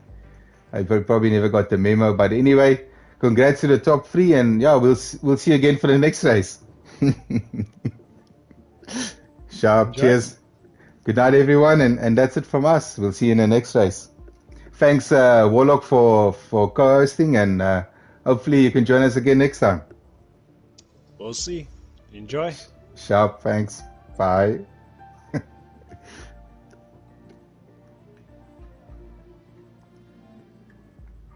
I probably never got the memo, but anyway, congrats to the top 3, and yeah, we'll see you again for the next race. Sharp. Enjoy. Cheers. Good night, everyone. And that's it from us. We'll see you in the next race. Thanks, Warlock, for co-hosting, and hopefully you can join us again next time. We'll see. Enjoy. Sharp. Thanks. Bye.